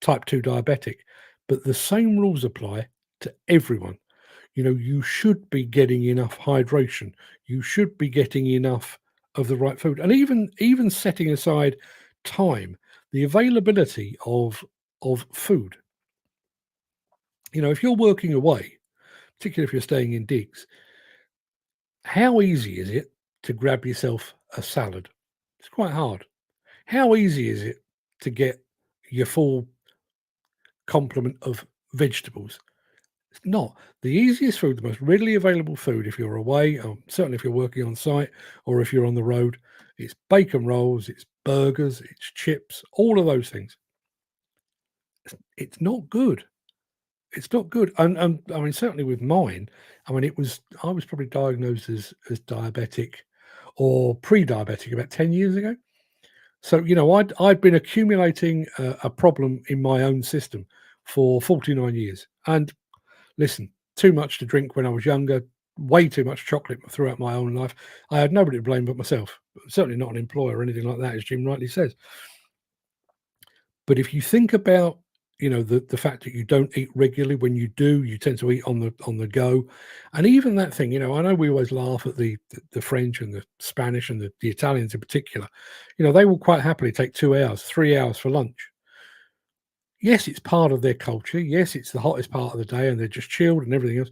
type 2 diabetic. But the same rules apply to everyone. You should be getting enough hydration. You should be getting enough of the right food, and even setting aside time, the availability of food. If you're working away, particularly if you're staying in digs, how easy is it to grab yourself a salad? It's quite hard. How easy is it to get your full complement of vegetables? It's not. The easiest food, the most readily available food, if you're away, certainly if you're working on site or if you're on the road, it's bacon rolls, it's burgers, it's chips, all of those things. It's not good. It's not good. And I mean, certainly with mine, I mean, I was probably diagnosed as diabetic or pre-diabetic about 10 years ago. So, I'd been accumulating a problem in my own system for 49 years. And listen, too much to drink when I was younger, way too much chocolate throughout my own life. I had nobody to blame but myself. Certainly not an employer or anything like that, as Jim rightly says. But if you think about, the fact that you don't eat regularly, when you do, you tend to eat on the go, and even that thing, I know we always laugh at the French and the Spanish and the Italians in particular. They will quite happily take 2 hours, 3 hours for lunch. Yes, it's part of their culture. Yes, it's the hottest part of the day, and they're just chilled and everything else.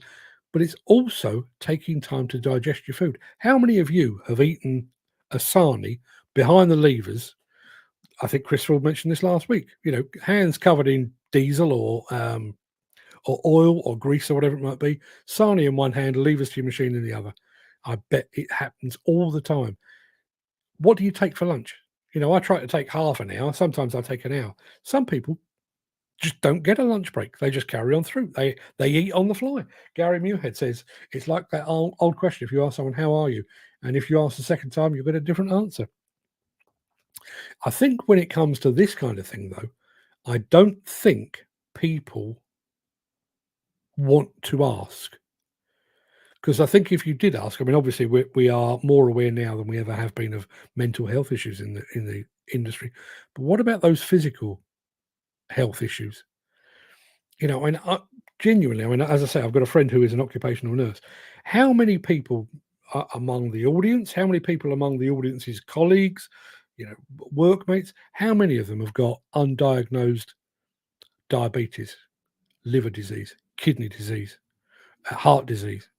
But it's also taking time to digest your food. How many of you have eaten a sarnie behind the levers? I think Christopher mentioned this last week. Hands covered in diesel or oil or grease or whatever it might be. Sarnie in one hand, levers to your machine in the other. I bet it happens all the time. What do you take for lunch? I try to take half an hour. Sometimes I take an hour. Some people just don't get a lunch break. They just carry on through. They eat on the fly. Gary Muirhead says it's like that old question. If you ask someone, how are you? And if you ask the second time, you'll get a different answer. I think when it comes to this kind of thing, though, I don't think people want to ask. Because I think if you did ask, I mean, obviously we are more aware now than we ever have been of mental health issues in the industry. But what about those physical health issues? And genuinely, I mean, as I say, I've got a friend who is an occupational nurse. How many people among the audience? How many people among the audience's colleagues? Workmates, how many of them have got undiagnosed diabetes, liver disease, kidney disease, heart disease,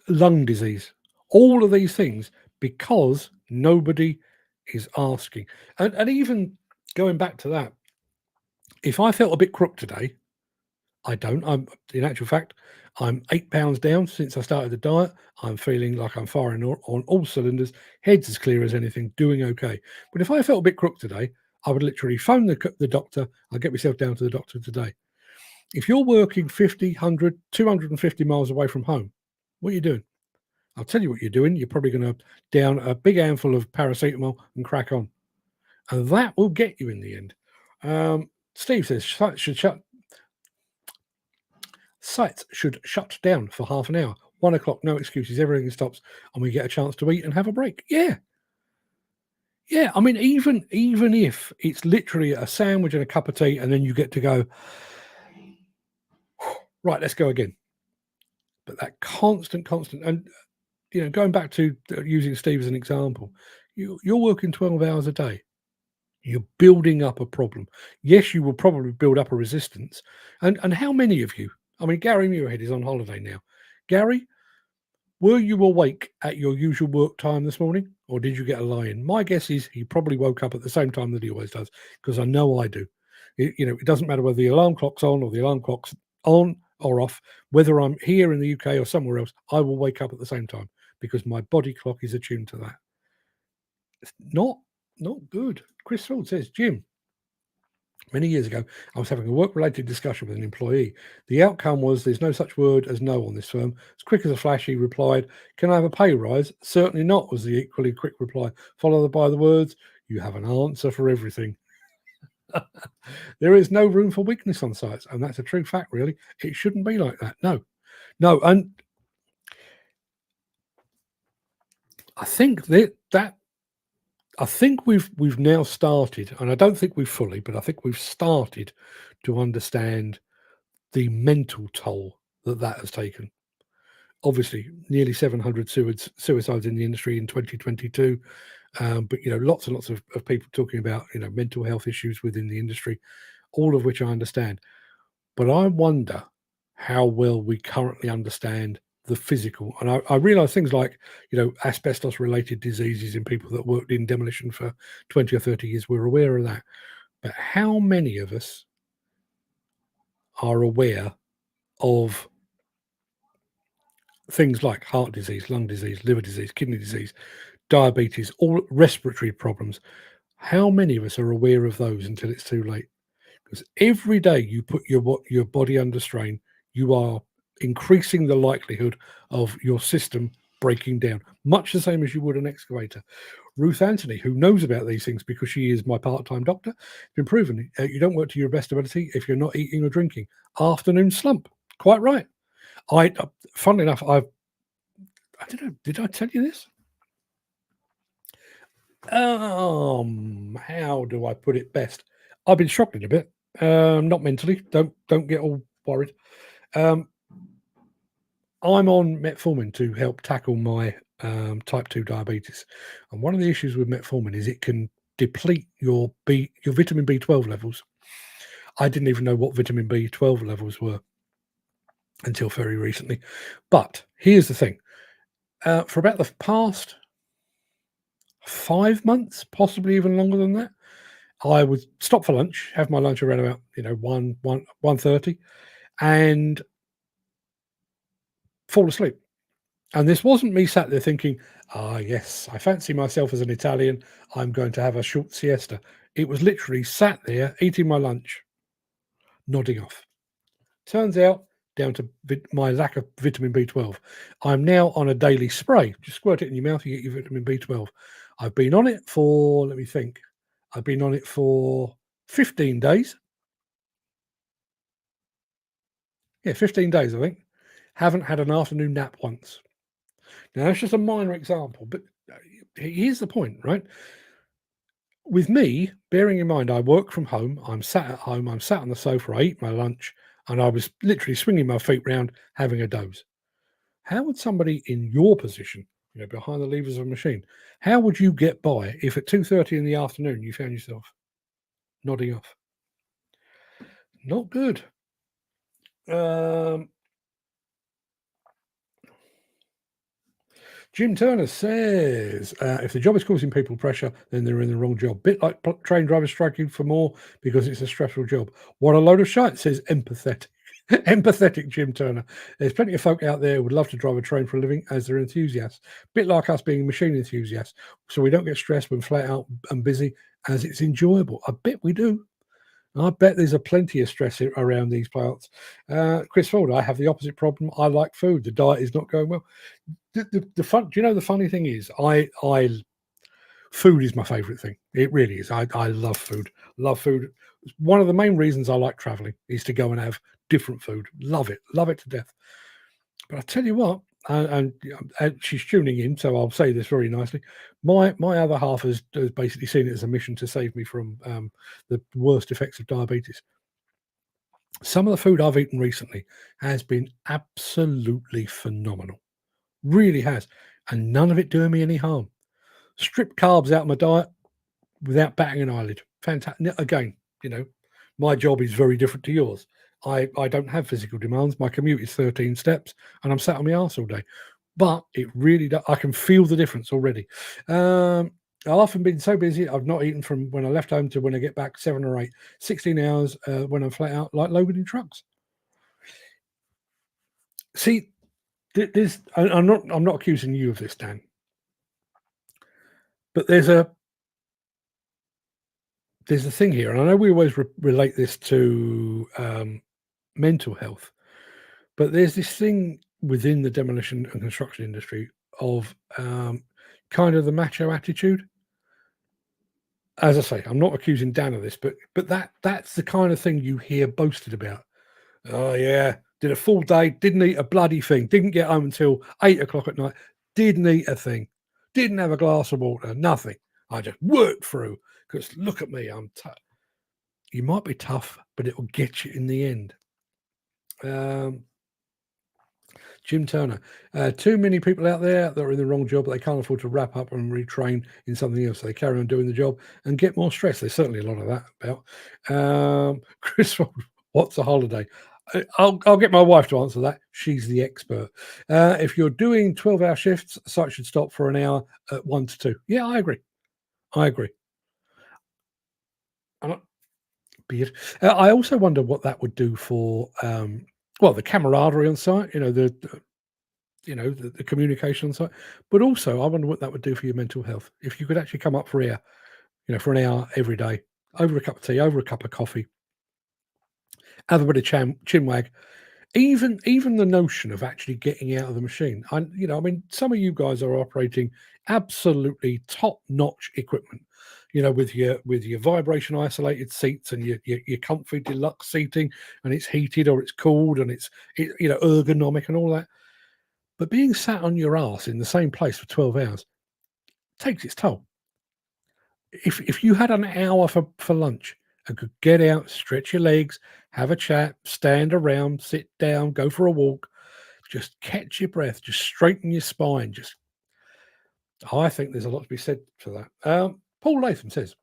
lung disease, all of these things because nobody is asking. And even going back to that, if I felt a bit crook today, I don't. In actual fact, I'm 8 pounds down since I started the diet. I'm feeling like I'm firing on all cylinders, head's as clear as anything, doing okay. But if I felt a bit crook today, I would literally phone the doctor. I'll get myself down to the doctor today. If you're working 50, 100, 250 miles away from home, what are you doing? I'll tell you what you're doing. You're probably going to down a big handful of paracetamol and crack on. And that will get you in the end. Steve says, sites should shut down for half an hour. 1 o'clock, no excuses, everything stops, and we get a chance to eat and have a break. Yeah. I mean, even if it's literally a sandwich and a cup of tea, and then you get to go, right, let's go again. But that constant, and going back to using Steve as an example, you're working 12 hours a day. You're building up a problem. Yes, you will probably build up a resistance. And how many of you? I mean, Gary Muirhead is on holiday now. Gary, were you awake at your usual work time this morning, or did you get a lie-in? My guess is he probably woke up at the same time that he always does, because I know I do. It doesn't matter whether the alarm clock's on or the alarm clock's on or off, whether I'm here in the UK or somewhere else, I will wake up at the same time because my body clock is attuned to that. It's not good. Chris Ford says, Jim, many years ago, I was having a work-related discussion with an employee. The outcome was there's no such word as no on this firm. As quick as a flash, he replied, can I have a pay rise? Certainly not, was the equally quick reply, followed by the words, you have an answer for everything. There is no room for weakness on sites, and that's a true fact, really. It shouldn't be like that. No, and I think I think we've now started, and I don't think we've fully, but I think we've started to understand the mental toll that has taken. Obviously, nearly 700 suicides in the industry in 2022, but lots and lots of people talking about mental health issues within the industry, all of which I understand. But I wonder how well we currently understand the physical. And I realize things like, asbestos related diseases in people that worked in demolition for 20 or 30 years, we're aware of that. But how many of us are aware of things like heart disease, lung disease, liver disease, kidney disease, diabetes, all respiratory problems, How many of us are aware of those until it's too late? Because every day you put your body under strain, you are increasing the likelihood of your system breaking down, much the same as you would an excavator. Ruth Anthony, who knows about these things because she is my part-time doctor, it's been proven you don't work to your best ability if you're not eating or drinking. Afternoon slump. Quite right. Funnily enough, I don't know, did I tell you this? How do I put it best? I've been struggling a bit. Not mentally. Don't get all worried. I'm on metformin to help tackle my type 2 diabetes, and one of the issues with metformin is it can deplete your vitamin B12 levels. I didn't even know what vitamin B12 levels were until very recently. But here's the thing: for about the past 5 months, possibly even longer than that, I would stop for lunch, have my lunch around about 1:30, and fall asleep. And this wasn't me sat there thinking, yes, I fancy myself as an Italian. I'm going to have a short siesta. It was literally sat there eating my lunch, nodding off. Turns out, down to my lack of vitamin B12, I'm now on a daily spray. Just squirt it in your mouth, you get your vitamin B12. I've been on it for, let me think, I've been on it for 15 days. Yeah, 15 days, I think. Haven't had an afternoon nap once. Now, that's just a minor example, but here's the point, right? With me, bearing in mind I work from home, I'm sat at home, I'm sat on the sofa, I eat my lunch, and I was literally swinging my feet round having a doze. How would somebody in your position, behind the levers of a machine, how would you get by if at 2:30 in the afternoon you found yourself nodding off? Not good. Jim Turner says, if the job is causing people pressure, then they're in the wrong job. Bit like train drivers striking for more because it's a stressful job. What a load of shite, says empathetic. Empathetic Jim Turner. There's plenty of folk out there who would love to drive a train for a living as they're enthusiasts. Bit like us being machine enthusiasts. So we don't get stressed when flat out and busy, as it's enjoyable. I bet we do. I bet there's a plenty of stress around these plants. Chris Ford, I have the opposite problem. I like food. The diet is not going well. The fun, do you know the funny thing is, food is my favorite thing. It really is. I love food. Love food. One of the main reasons I like traveling is to go and have different food. Love it to death. But I tell you what, and she's tuning in, so I'll say this very nicely. My other half has basically seen it as a mission to save me from the worst effects of diabetes. Some of the food I've eaten recently has been absolutely phenomenal. Really has. And none of it doing me any harm. Strip carbs out of my diet without batting an eyelid. Fantastic. Again, my job is very different to yours. I don't have physical demands. My commute is 13 steps and I'm sat on my arse all day. But it really does. I can feel the difference already. I've often been so busy, I've not eaten from when I left home to when I get back 7 or 8, 16 hours when I'm flat out, like loading trucks. See, I'm not accusing you of this, Dan. But there's a thing here, and I know we always relate this to mental health, but there's this thing within the demolition and construction industry of kind of the macho attitude. As I say, I'm not accusing Dan of this, but that's the kind of thing you hear boasted about. Oh yeah, did a full day, didn't eat a bloody thing, didn't get home until 8 o'clock at night, didn't eat a thing, didn't have a glass of water, nothing. I just worked through because look at me, I'm tough. You might be tough, but it will get you in the end. Jim Turner, too many people out there that are in the wrong job, but they can't afford to wrap up and retrain in something else. So they carry on doing the job and get more stress. There's certainly a lot of that about. Chris, what's a holiday? I'll get my wife to answer that. She's the expert. If you're doing 12-hour shifts, site should stop for an hour at 1 to 2. Yeah, I agree. I also wonder what that would do for the camaraderie on site. The communication on site. But also, I wonder what that would do for your mental health if you could actually come up for air for an hour every day, over a cup of tea, over a cup of coffee, have a bit of chin wag. Even the notion of actually getting out of the machine. Some of you guys are operating absolutely top-notch equipment, with your vibration isolated seats and your comfy deluxe seating, and it's heated or it's cooled and it's ergonomic and all that. But being sat on your ass in the same place for 12 hours takes its toll. If you had an hour for lunch and could get out, stretch your legs, have a chat, stand around, sit down, go for a walk, just catch your breath, just straighten your spine. I think there's a lot to be said for that. Paul Latham says,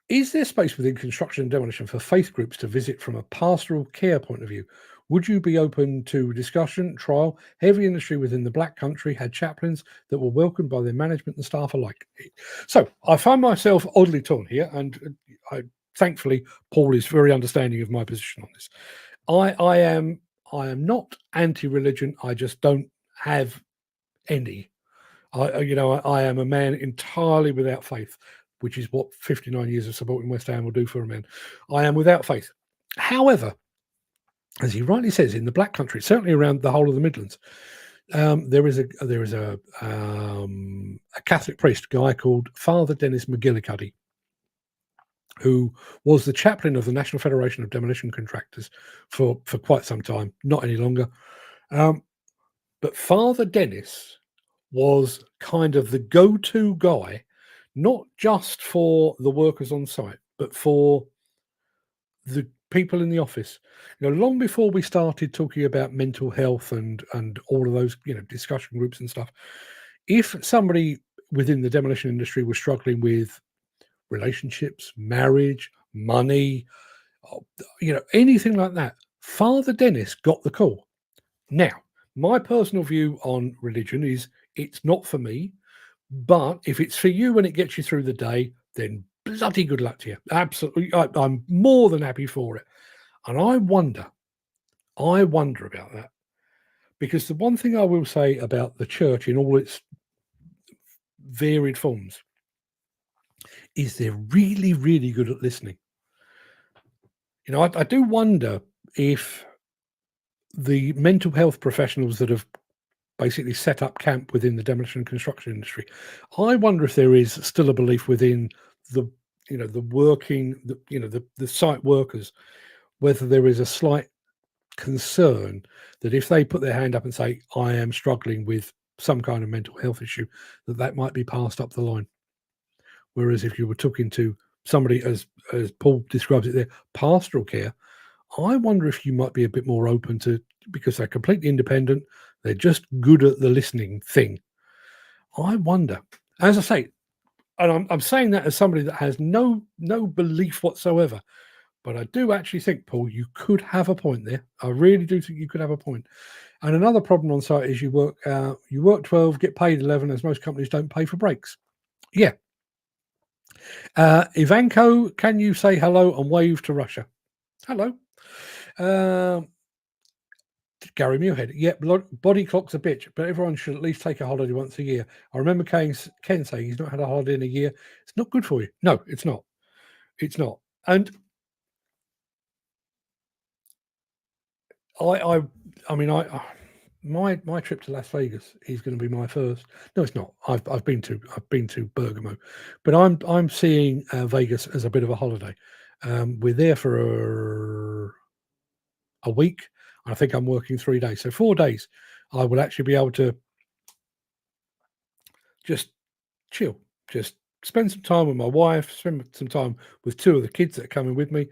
is there space within construction and demolition for faith groups to visit from a pastoral care point of view? Would you be open to discussion, trial? Heavy industry within the Black Country had chaplains that were welcomed by their management and staff alike. So I find myself oddly torn here, and thankfully Paul is very understanding of my position on this. I am not anti-religion. I just don't have any. I am a man entirely without faith, which is what 59 years of supporting West Ham will do for a man. I am without faith. However, as he rightly says, in the Black Country, certainly around the whole of the Midlands, there is a Catholic priest guy called Father Dennis McGillicuddy, who was the chaplain of the National Federation of Demolition Contractors for quite some time, not any longer. But Father Dennis was kind of the go-to guy, not just for the workers on site, but for the people in the office. Long before we started talking about mental health and all of those, discussion groups and stuff, if somebody within the demolition industry was struggling with relationships, marriage, money, anything like that, Father Dennis got the call. Now, my personal view on religion is it's not for me, but if it's for you and it gets you through the day, then bloody good luck to you. Absolutely. I'm more than happy for it. And I wonder about that, because the one thing I will say about the church in all its varied forms is they're really, really good at listening. I do wonder if the mental health professionals that have basically set up camp within the demolition and construction industry, I wonder if there is still a belief within the site workers, whether there is a slight concern that if they put their hand up and say, I am struggling with some kind of mental health issue, that might be passed up the line. Whereas if you were talking to somebody, as Paul describes it there, pastoral care, I wonder if you might be a bit more open to, because they're completely independent, they're just good at the listening thing. I wonder, as I say, and I'm saying that as somebody that has no belief whatsoever, but I do actually think, Paul, you could have a point there. I really do think you could have a point. And another problem on site is you work 12, get paid 11, as most companies don't pay for breaks. Yeah. Ivanko, can you say hello and wave to Russia? Hello. Gary Muirhead. Yep, body clock's a bitch, but everyone should at least take a holiday once a year. I remember Ken saying he's not had a holiday in a year. It's not good for you. No, it's not. It's not. And my trip to Las Vegas is going to be my first. No, it's not. I've been to Bergamo, but I'm seeing Vegas as a bit of a holiday. We're there for a week. I think I'm working 3 days, so 4 days. I will actually be able to just chill, just spend some time with my wife, spend some time with 2 of the kids that are coming with me.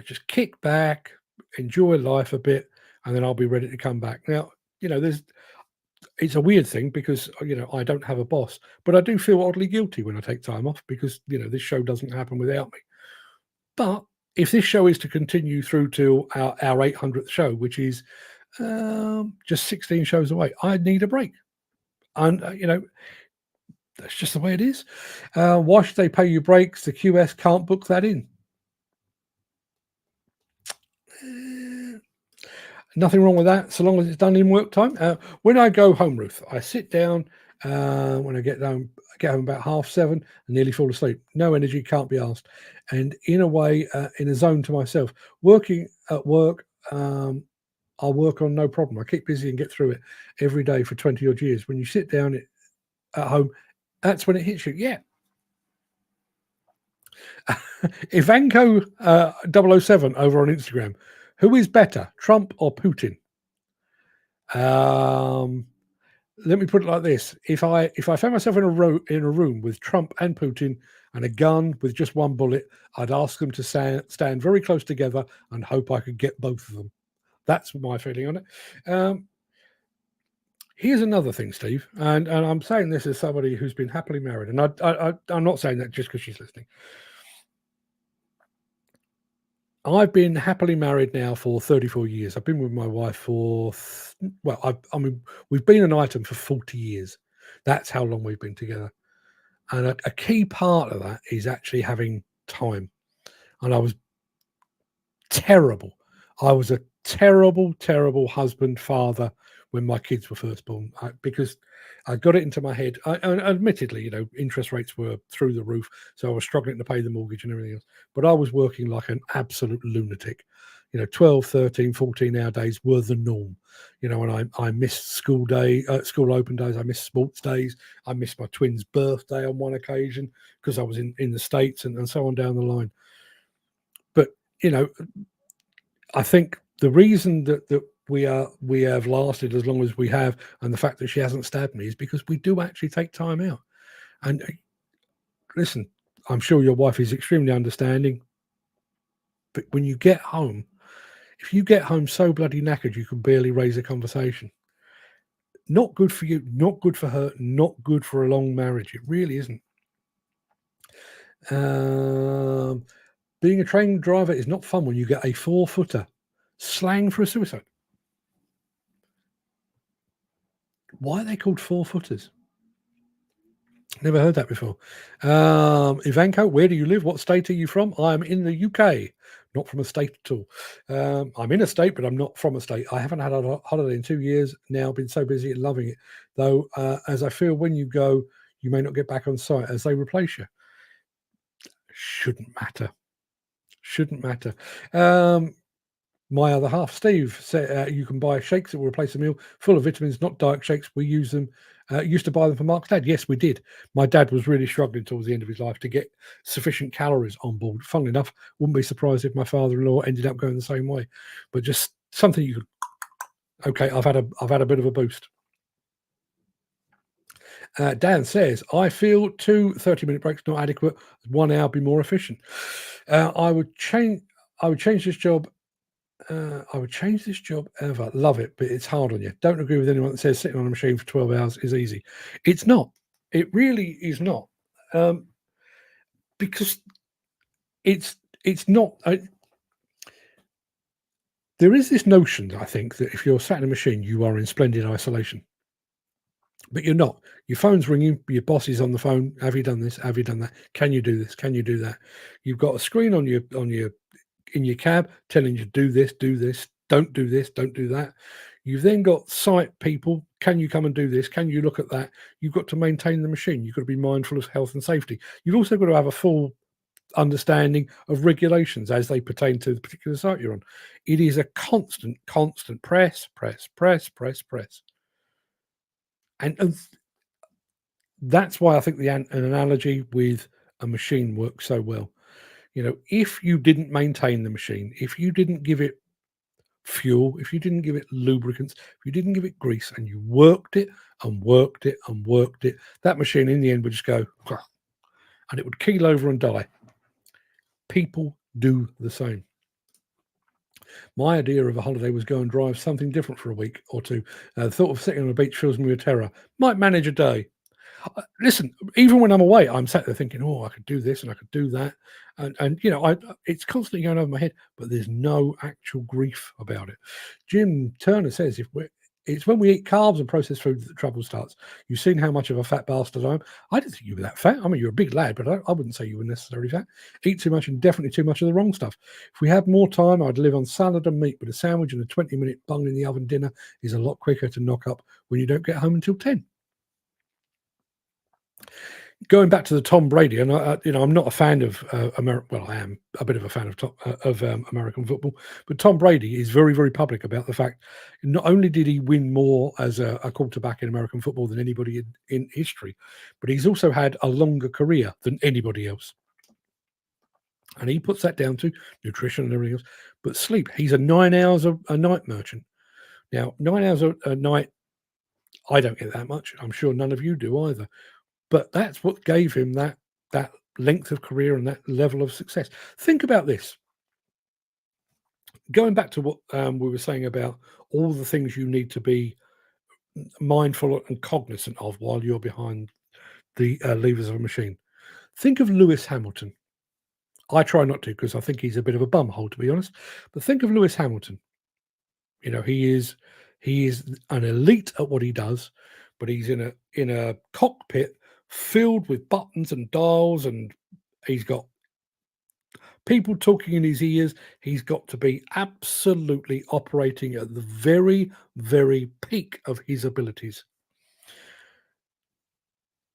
Just kick back, enjoy life a bit, and then I'll be ready to come back. Now, it's a weird thing because I don't have a boss, but I do feel oddly guilty when I take time off because this show doesn't happen without me. But if this show is to continue through to our 800th show, which is just 16 shows away, I need a break. And, that's just the way it is. Why should they pay you breaks? The QS can't book that in. Nothing wrong with that, so long as it's done in work time. When I go home, Ruth, I sit down When I get home about 7:30 and nearly fall asleep. No energy, can't be asked. And in a way, in a zone to myself. Working at work, I'll work on no problem. I keep busy and get through it every day for 20 odd years. When you sit down at home, that's when it hits you. Yeah. Ivanko 007 over on Instagram. Who is better, Trump or Putin? Let me put it like this: if I found myself in a room with Trump and Putin and a gun with just one bullet, I'd ask them to stand very close together and hope I could get both of them. That's my feeling on it. Here's another thing, Steve, and I'm saying this as somebody who's been happily married, and I'm not saying that just because she's listening. I've been happily married now for 34 years. I've been with my wife for, we've been an item for 40 years. That's how long we've been together. And a key part of that is actually having time. And I was terrible. I was a terrible, terrible husband, father when my kids were first born, because I got it into my head. And admittedly, interest rates were through the roof, so I was struggling to pay the mortgage and everything else. But I was working like an absolute lunatic. 12, 13, 14-hour days were the norm. And I missed school open days. I missed sports days. I missed my twins' birthday on one occasion because I was in the States and so on down the line. But, I think the reason that we have lasted as long as we have, and the fact that she hasn't stabbed me, is because we do actually take time out. And listen, I'm sure your wife is extremely understanding, but when you get home, if you get home so bloody knackered you can barely raise a conversation, not good for you, not good for her, not good for a long marriage. It really isn't. Being a train driver is not fun when you get a 4-footer. Slang for a suicide. Why are they called 4-footers? Never heard that before. Ivanko, where do you live? What state are you from? I'm in the UK, not from a state at all. I'm in a state, but I'm not from a state. I haven't had a holiday in 2 years now. Been so busy and loving it. Though, as I feel when you go, you may not get back on site as they replace you. Shouldn't matter. Shouldn't matter. My other half, Steve, said you can buy shakes that will replace a meal full of vitamins, not diet shakes. We use them. Used to buy them for Mark's dad. Yes, we did. My dad was really struggling towards the end of his life to get sufficient calories on board. Funnily enough, wouldn't be surprised if my father-in-law ended up going the same way. But just something you could. Okay, I've had a bit of a boost. Dan says, I feel 2 30-minute breaks not adequate. 1 hour be more efficient. I would change this job. I would change this job ever. Love it, but it's hard on you. Don't agree with anyone that says sitting on a machine for 12 hours is easy. It's not. It really is not. Because it's not. There is this notion, I think, that if you're sat in a machine, you are in splendid isolation. But you're not. Your phone's ringing. Your boss is on the phone. Have you done this? Have you done that? Can you do this? Can you do that? You've got a screen in your cab telling you do this, don't do this, don't do that. You've then got site people. Can you come and do this? Can you look at that? You've got to maintain the machine. You've got to be mindful of health and safety. You've also got to have a full understanding of regulations as they pertain to the particular site you're on. It is a constant press. And that's why I think an analogy with a machine works so well. If you didn't maintain the machine, if you didn't give it fuel, if you didn't give it lubricants, if you didn't give it grease, and you worked it and worked it and worked it, that machine in the end would just go, and it would keel over and die. People do the same. My idea of a holiday was go and drive something different for a week or two. The thought of sitting on a beach fills me with terror. Might manage a day. Listen, even when I'm away, I'm sat there thinking, oh, I could do this and I could do that. And it's constantly going over my head, but there's no actual grief about it. Jim Turner says, it's when we eat carbs and processed food that the trouble starts. You've seen how much of a fat bastard I am. I didn't think you were that fat. I mean, you're a big lad, but I wouldn't say you were necessarily fat. Eat too much and definitely too much of the wrong stuff. If we had more time, I'd live on salad and meat, but a sandwich and a 20-minute bung in the oven dinner is a lot quicker to knock up when you don't get home until 10. Going back to the Tom Brady, and I'm not a fan of American. Well, I am a bit of a fan of American football, but Tom Brady is very, very public about the fact not only did he win more as a quarterback in American football than anybody in history, but he's also had a longer career than anybody else. And he puts that down to nutrition and everything else. But sleep, he's a 9 hours a night merchant. Now, 9 hours a night, I don't get that much. I'm sure none of you do either. But that's what gave him that length of career and that level of success. Think about this. Going back to what we were saying about all the things you need to be mindful and cognizant of while you're behind the levers of a machine. Think of Lewis Hamilton. I try not to because I think he's a bit of a bumhole, to be honest. But think of Lewis Hamilton. You know, he is an elite at what he does, but he's in a cockpit filled with buttons and dials, and he's got people talking in his ears. He's got to be absolutely operating at the very, very peak of his abilities.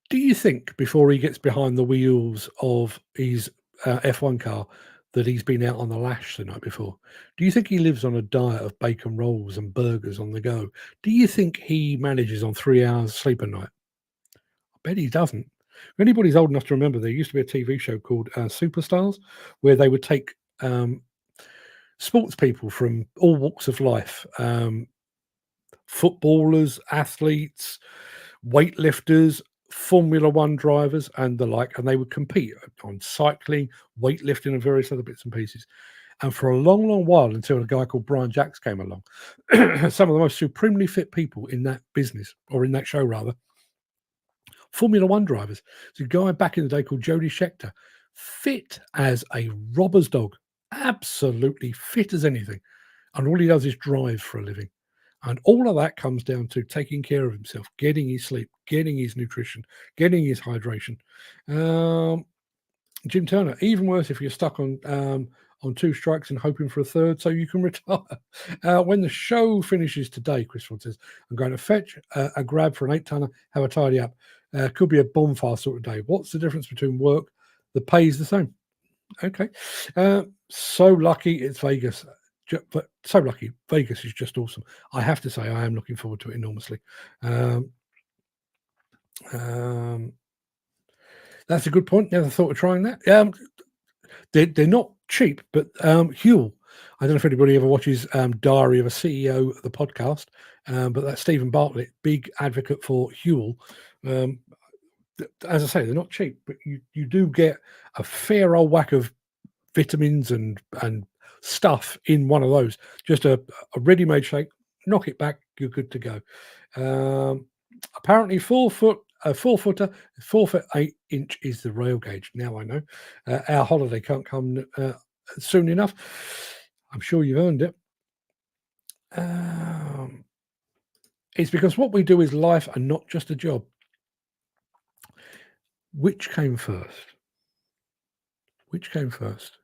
Do you think before he gets behind the wheels of his F1 car that he's been out on the lash the night before? Do you think he lives on a diet of bacon rolls and burgers on the go? Do you think he manages on 3 hours sleep a night? I bet he doesn't. If anybody's old enough to remember, there used to be a TV show called Superstars, where they would take sports people from all walks of life, footballers, athletes, weightlifters, Formula One drivers and the like, and they would compete on cycling, weightlifting, and various other bits and pieces. And for a long, long while, until a guy called Brian Jacks came along, some of the most supremely fit people in that business, or in that show rather, Formula One drivers. There's a guy back in the day called Jody Scheckter, fit as a robber's dog, absolutely fit as anything. And all he does is drive for a living. And all of that comes down to taking care of himself, getting his sleep, getting his nutrition, getting his hydration. Jim Turner, even worse if you're stuck on 2 strikes and hoping for a third so you can retire. When the show finishes today, Chris Ford says, I'm going to fetch a grab for an 8-tonner, have a tidy up. Could be a bonfire sort of day. What's the difference between work? The pay is the same. Okay. So lucky it's Vegas. But so lucky. Vegas is just awesome. I have to say, I am looking forward to it enormously. That's a good point. Never thought of trying that. They're not cheap, but Huel. I don't know if anybody ever watches Diary of a CEO, the podcast, but that's Stephen Bartlett, big advocate for Huel. As I say, they're not cheap, but you do get a fair old whack of vitamins and stuff in one of those. Just a ready-made shake, knock it back, you're good to go. Apparently 4 footer, 4'8" is the rail gauge. Now I know. Our holiday can't come soon enough. I'm sure you've earned it. It's because what we do is life and not just a job. Which came first? Which came first?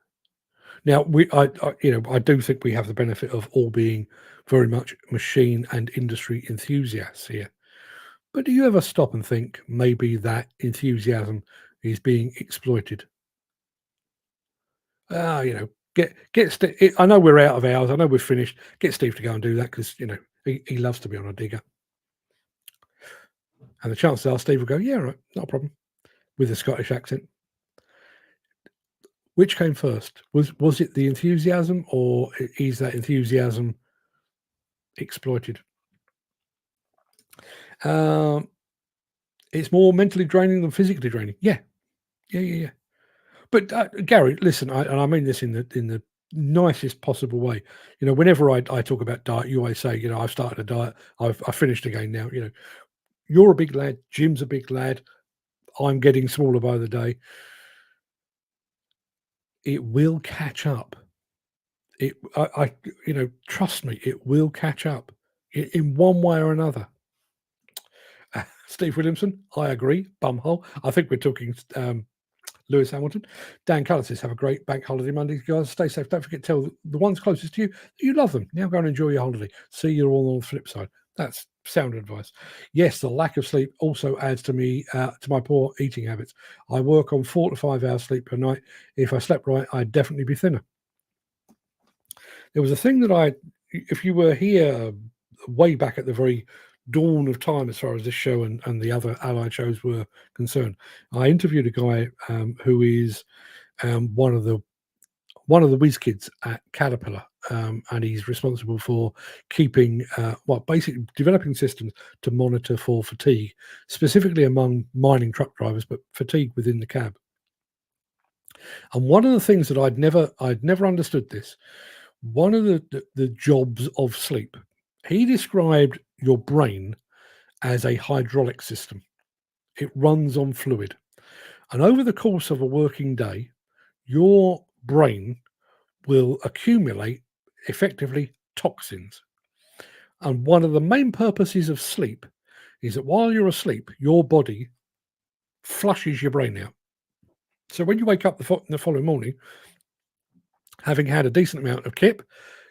Now, I do think we have the benefit of all being very much machine and industry enthusiasts here. But do you ever stop and think maybe that enthusiasm is being exploited? Get Steve. I know we're out of hours. I know we're finished. Get Steve to go and do that because he loves to be on a digger. And the chances are Steve will go, yeah, right, not a problem, with a Scottish accent. Which came first? Was it the enthusiasm, or is that enthusiasm exploited? It's more mentally draining than physically draining. Yeah. But Gary, listen, and I mean this in the nicest possible way. Whenever I talk about diet, you always say, I've started a diet. I've finished again now. You're a big lad. Jim's a big lad. I'm getting smaller by the day. It will catch up. Trust me, it will catch up in one way or another. Steve Williamson, I agree. Bumhole. I think we're talking Lewis Hamilton. Dan Cullen says, have a great bank holiday Monday, guys. Stay safe. Don't forget to tell the ones closest to you that you love them. Now go and enjoy your holiday. See you all on the flip side. That's sound advice. Yes, the lack of sleep also adds to my poor eating habits. I work on 4 to 5 hours sleep per night. If I slept right, I'd definitely be thinner. There was a thing that if you were here way back at the very dawn of time, as far as this show and the other allied shows were concerned, I interviewed a guy who is one of the whiz kids at Caterpillar, and he's responsible for keeping, basically developing systems to monitor for fatigue, specifically among mining truck drivers, but fatigue within the cab. And one of the things that I'd never understood this. One of the jobs of sleep, he described your brain as a hydraulic system. It runs on fluid. And over the course of a working day, your brain will accumulate effectively toxins. And one of the main purposes of sleep is that while you're asleep, your body flushes your brain out. So when you wake up the following morning, having had a decent amount of kip,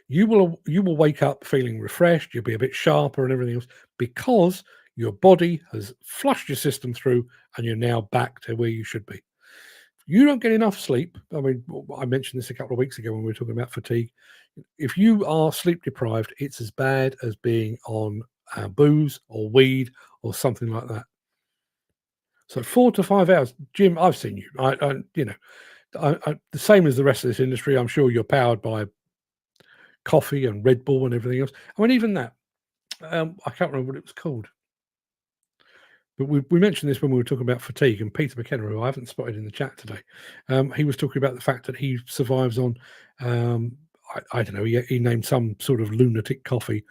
you will wake up feeling refreshed. You'll be a bit sharper and everything else because your body has flushed your system through and you're now back to where you should be. You don't get enough sleep. I mean, I mentioned this a couple of weeks ago when we were talking about fatigue. If you are sleep deprived, it's as bad as being on booze or weed or something like that. So 4 to 5 hours, Jim. I've seen you. The same as the rest of this industry. I'm sure you're powered by coffee and Red Bull and everything else. I mean, even that. I can't remember what it was called. But we mentioned this when we were talking about fatigue, and Peter McKenna, who I haven't spotted in the chat today, he was talking about the fact that he survives on, I don't know, he named some sort of lunatic coffee,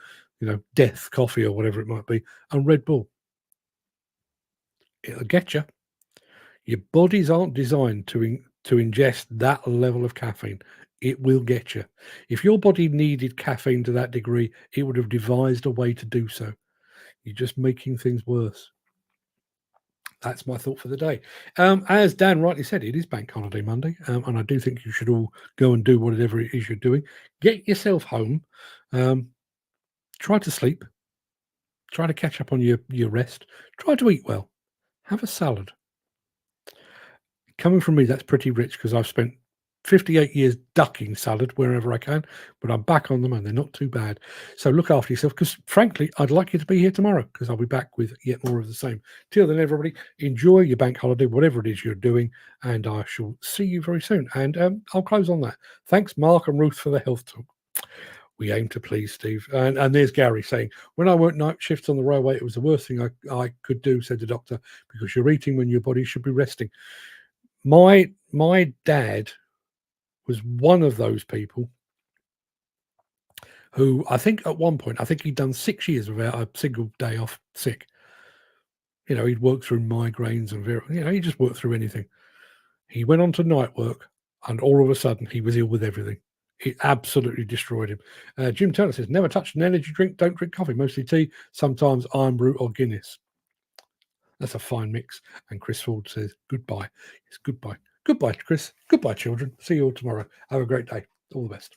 death coffee or whatever it might be, and Red Bull. It'll get you. Your bodies aren't designed to ingest that level of caffeine. It will get you. If your body needed caffeine to that degree, it would have devised a way to do so. You're just making things worse. That's my thought for the day. As Dan rightly said, it is Bank Holiday Monday, and I do think you should all go and do whatever it is you're doing. Get yourself home. Try to sleep. Try to catch up on your rest. Try to eat well. Have a salad. Coming from me, that's pretty rich because I've spent 58 years ducking salad wherever I can, but I'm back on them and they're not too bad. So look after yourself because, frankly, I'd like you to be here tomorrow because I'll be back with yet more of the same. Till then, everybody, enjoy your bank holiday, whatever it is you're doing, and I shall see you very soon. And I'll close on that. Thanks, Mark and Ruth, for the health talk. We aim to please, Steve. And there's Gary saying, when I worked night shifts on the railway, it was the worst thing I could do, said the doctor, because you're eating when your body should be resting. My dad was one of those people who I think at one point, he'd done 6 years without a single day off sick. He'd worked through migraines and he just worked through anything. He went on to night work and all of a sudden he was ill with everything. It absolutely destroyed him. Jim Turner says, never touched an energy drink, don't drink coffee, mostly tea, sometimes Iron Brew or Guinness. That's a fine mix. And Chris Ford says, goodbye. It's goodbye. Goodbye, Chris. Goodbye, children. See you all tomorrow. Have a great day. All the best.